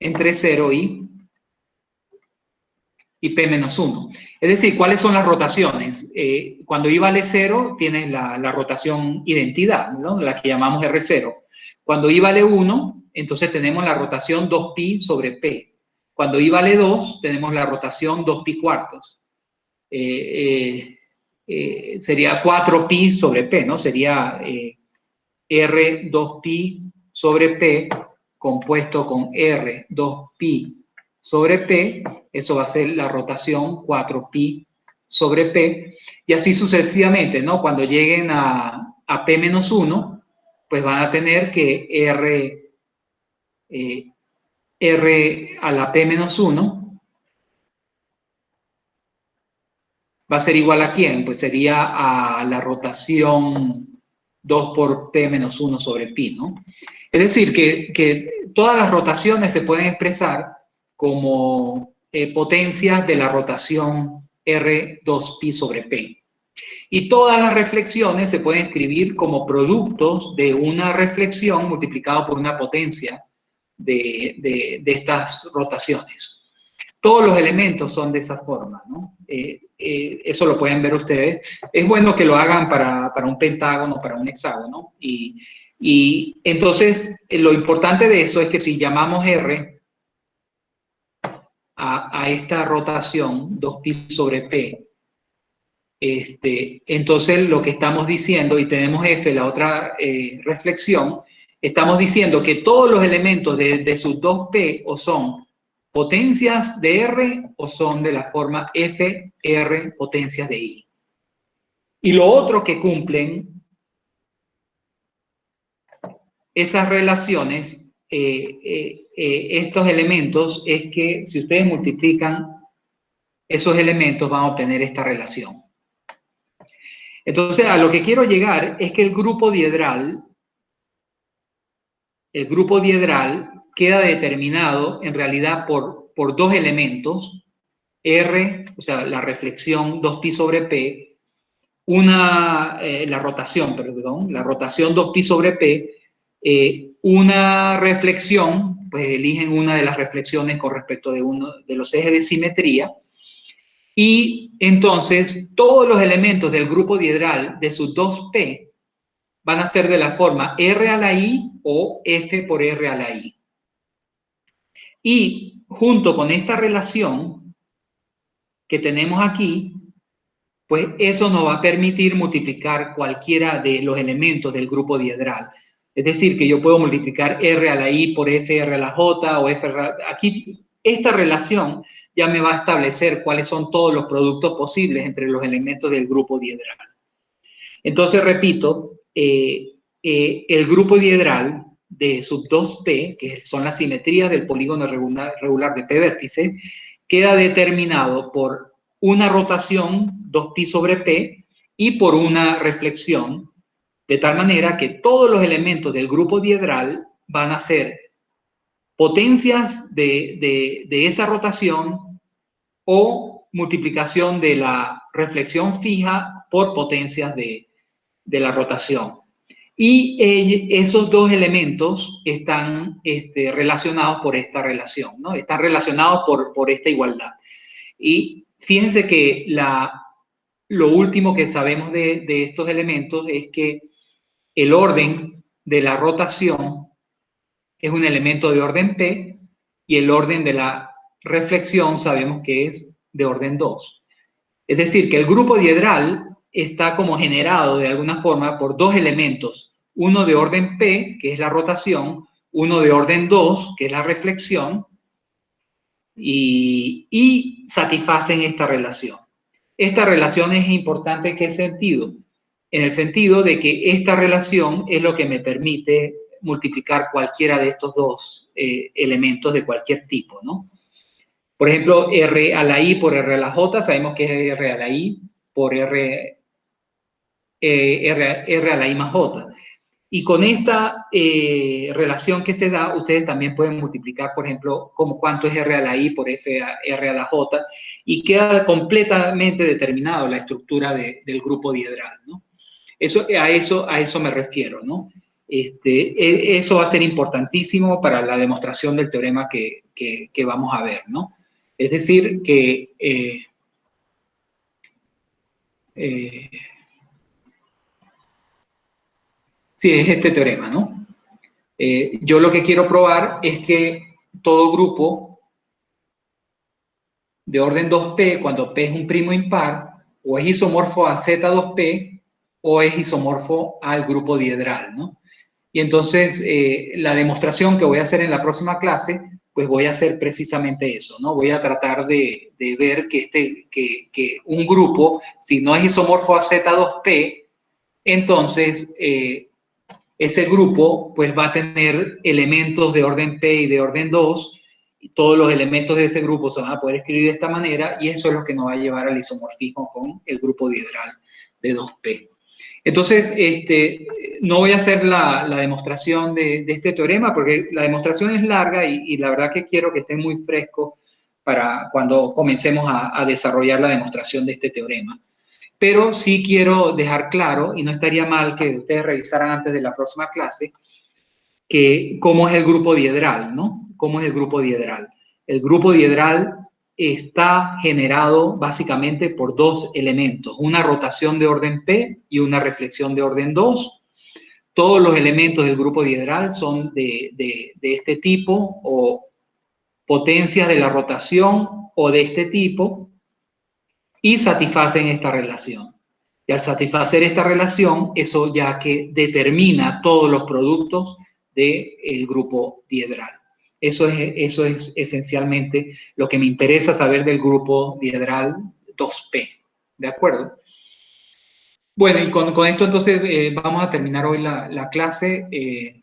entre 0 y P menos 1. Es decir, ¿cuáles son las rotaciones? Cuando I vale 0, tienes la rotación identidad, ¿no? La que llamamos R0. Cuando I vale 1, entonces tenemos la rotación 2pi sobre P. Cuando I vale 2, tenemos la rotación 2pi cuartos. Sería 4pi sobre P, ¿no? Sería R2pi sobre P compuesto con R2pi sobre P, eso va a ser la rotación 4pi sobre P, y así sucesivamente, ¿no? Cuando lleguen a P menos 1, pues van a tener que R a la P menos 1 va a ser igual a ¿quién? Pues sería a la rotación 2 por P menos 1 sobre pi, ¿no? Es decir, que todas las rotaciones se pueden expresar como potencias de la rotación R2pi sobre P. Y todas las reflexiones se pueden escribir como productos de una reflexión multiplicado por una potencia de estas rotaciones. Todos los elementos son de esa forma, ¿no? Eso lo pueden ver ustedes. Es bueno que lo hagan para un pentágono, para un hexágono. Y entonces, lo importante de eso es que si llamamos R a esta rotación, 2pi sobre P, entonces lo que estamos diciendo, y tenemos F, la otra reflexión, estamos diciendo que todos los elementos de sus 2P o son potencias de R o son de la forma FR potencias de I. Y lo otro que cumplen esas relaciones, estos elementos, es que si ustedes multiplican esos elementos van a obtener esta relación. Entonces, a lo que quiero llegar es que el grupo diedral queda determinado en realidad por dos elementos, R, o sea, la reflexión 2pi sobre P, la rotación 2pi sobre P, una reflexión, pues eligen una de las reflexiones con respecto de uno de los ejes de simetría, y entonces todos los elementos del grupo diedral de sus 2P van a ser de la forma R a la I o F por R a la I. Y junto con esta relación que tenemos aquí, pues eso nos va a permitir multiplicar cualquiera de los elementos del grupo diedral. Es decir, que yo puedo multiplicar R a la I por FR a la J o FR a la... Aquí, esta relación ya me va a establecer cuáles son todos los productos posibles entre los elementos del grupo diedral. Entonces, repito, el grupo diedral de sub 2P, que son las simetrías del polígono regular de P vértices, queda determinado por una rotación 2pi sobre P y por una reflexión, de tal manera que todos los elementos del grupo diedral van a ser potencias de esa rotación o multiplicación de la reflexión fija por potencias de la rotación. Y esos dos elementos están relacionados por esta relación, ¿no? Están relacionados por esta igualdad. Y fíjense que lo último que sabemos de estos elementos es que el orden de la rotación es un elemento de orden P y el orden de la reflexión sabemos que es de orden 2. Es decir, que el grupo diedral está como generado de alguna forma por dos elementos, uno de orden P, que es la rotación, uno de orden 2, que es la reflexión, y satisfacen esta relación. Esta relación es importante ¿en qué sentido? En el sentido de que esta relación es lo que me permite multiplicar cualquiera de estos dos elementos de cualquier tipo, ¿no? Por ejemplo, R a la I por R a la J, sabemos que es R a la I por R a la I más J. Y con esta relación que se da, ustedes también pueden multiplicar, por ejemplo, como cuánto es R a la I por R a la J, y queda completamente determinado la estructura del grupo diedral, ¿no? A eso me refiero, ¿no? Eso va a ser importantísimo para la demostración del teorema que vamos a ver, ¿no? Es decir, que sí, es este teorema, ¿no? Yo lo que quiero probar es que todo grupo de orden 2P, cuando P es un primo impar, o es isomorfo a Z2P o es isomorfo al grupo diedral, ¿no? Y entonces la demostración que voy a hacer en la próxima clase, pues voy a hacer precisamente eso, ¿no? Voy a tratar de ver que un grupo, si no es isomorfo a Z2P, entonces ese grupo pues va a tener elementos de orden P y de orden 2, y todos los elementos de ese grupo se van a poder escribir de esta manera, y eso es lo que nos va a llevar al isomorfismo con el grupo diedral de 2P. Entonces, no voy a hacer la demostración de este teorema porque la demostración es larga y la verdad que quiero que esté muy fresco para cuando comencemos a desarrollar la demostración de este teorema. Pero sí quiero dejar claro, y no estaría mal que ustedes revisaran antes de la próxima clase, que cómo es el grupo diedral, ¿no? ¿Cómo es el grupo diedral? El grupo diedral está generado básicamente por dos elementos, una rotación de orden P y una reflexión de orden 2. Todos los elementos del grupo diedral son de este tipo, o potencias de la rotación o de este tipo, y satisfacen esta relación. Y al satisfacer esta relación, eso ya que determina todos los productos del grupo diedral. Eso es esencialmente lo que me interesa saber del grupo diedral 2P. ¿De acuerdo? Bueno, y con esto entonces vamos a terminar hoy la clase.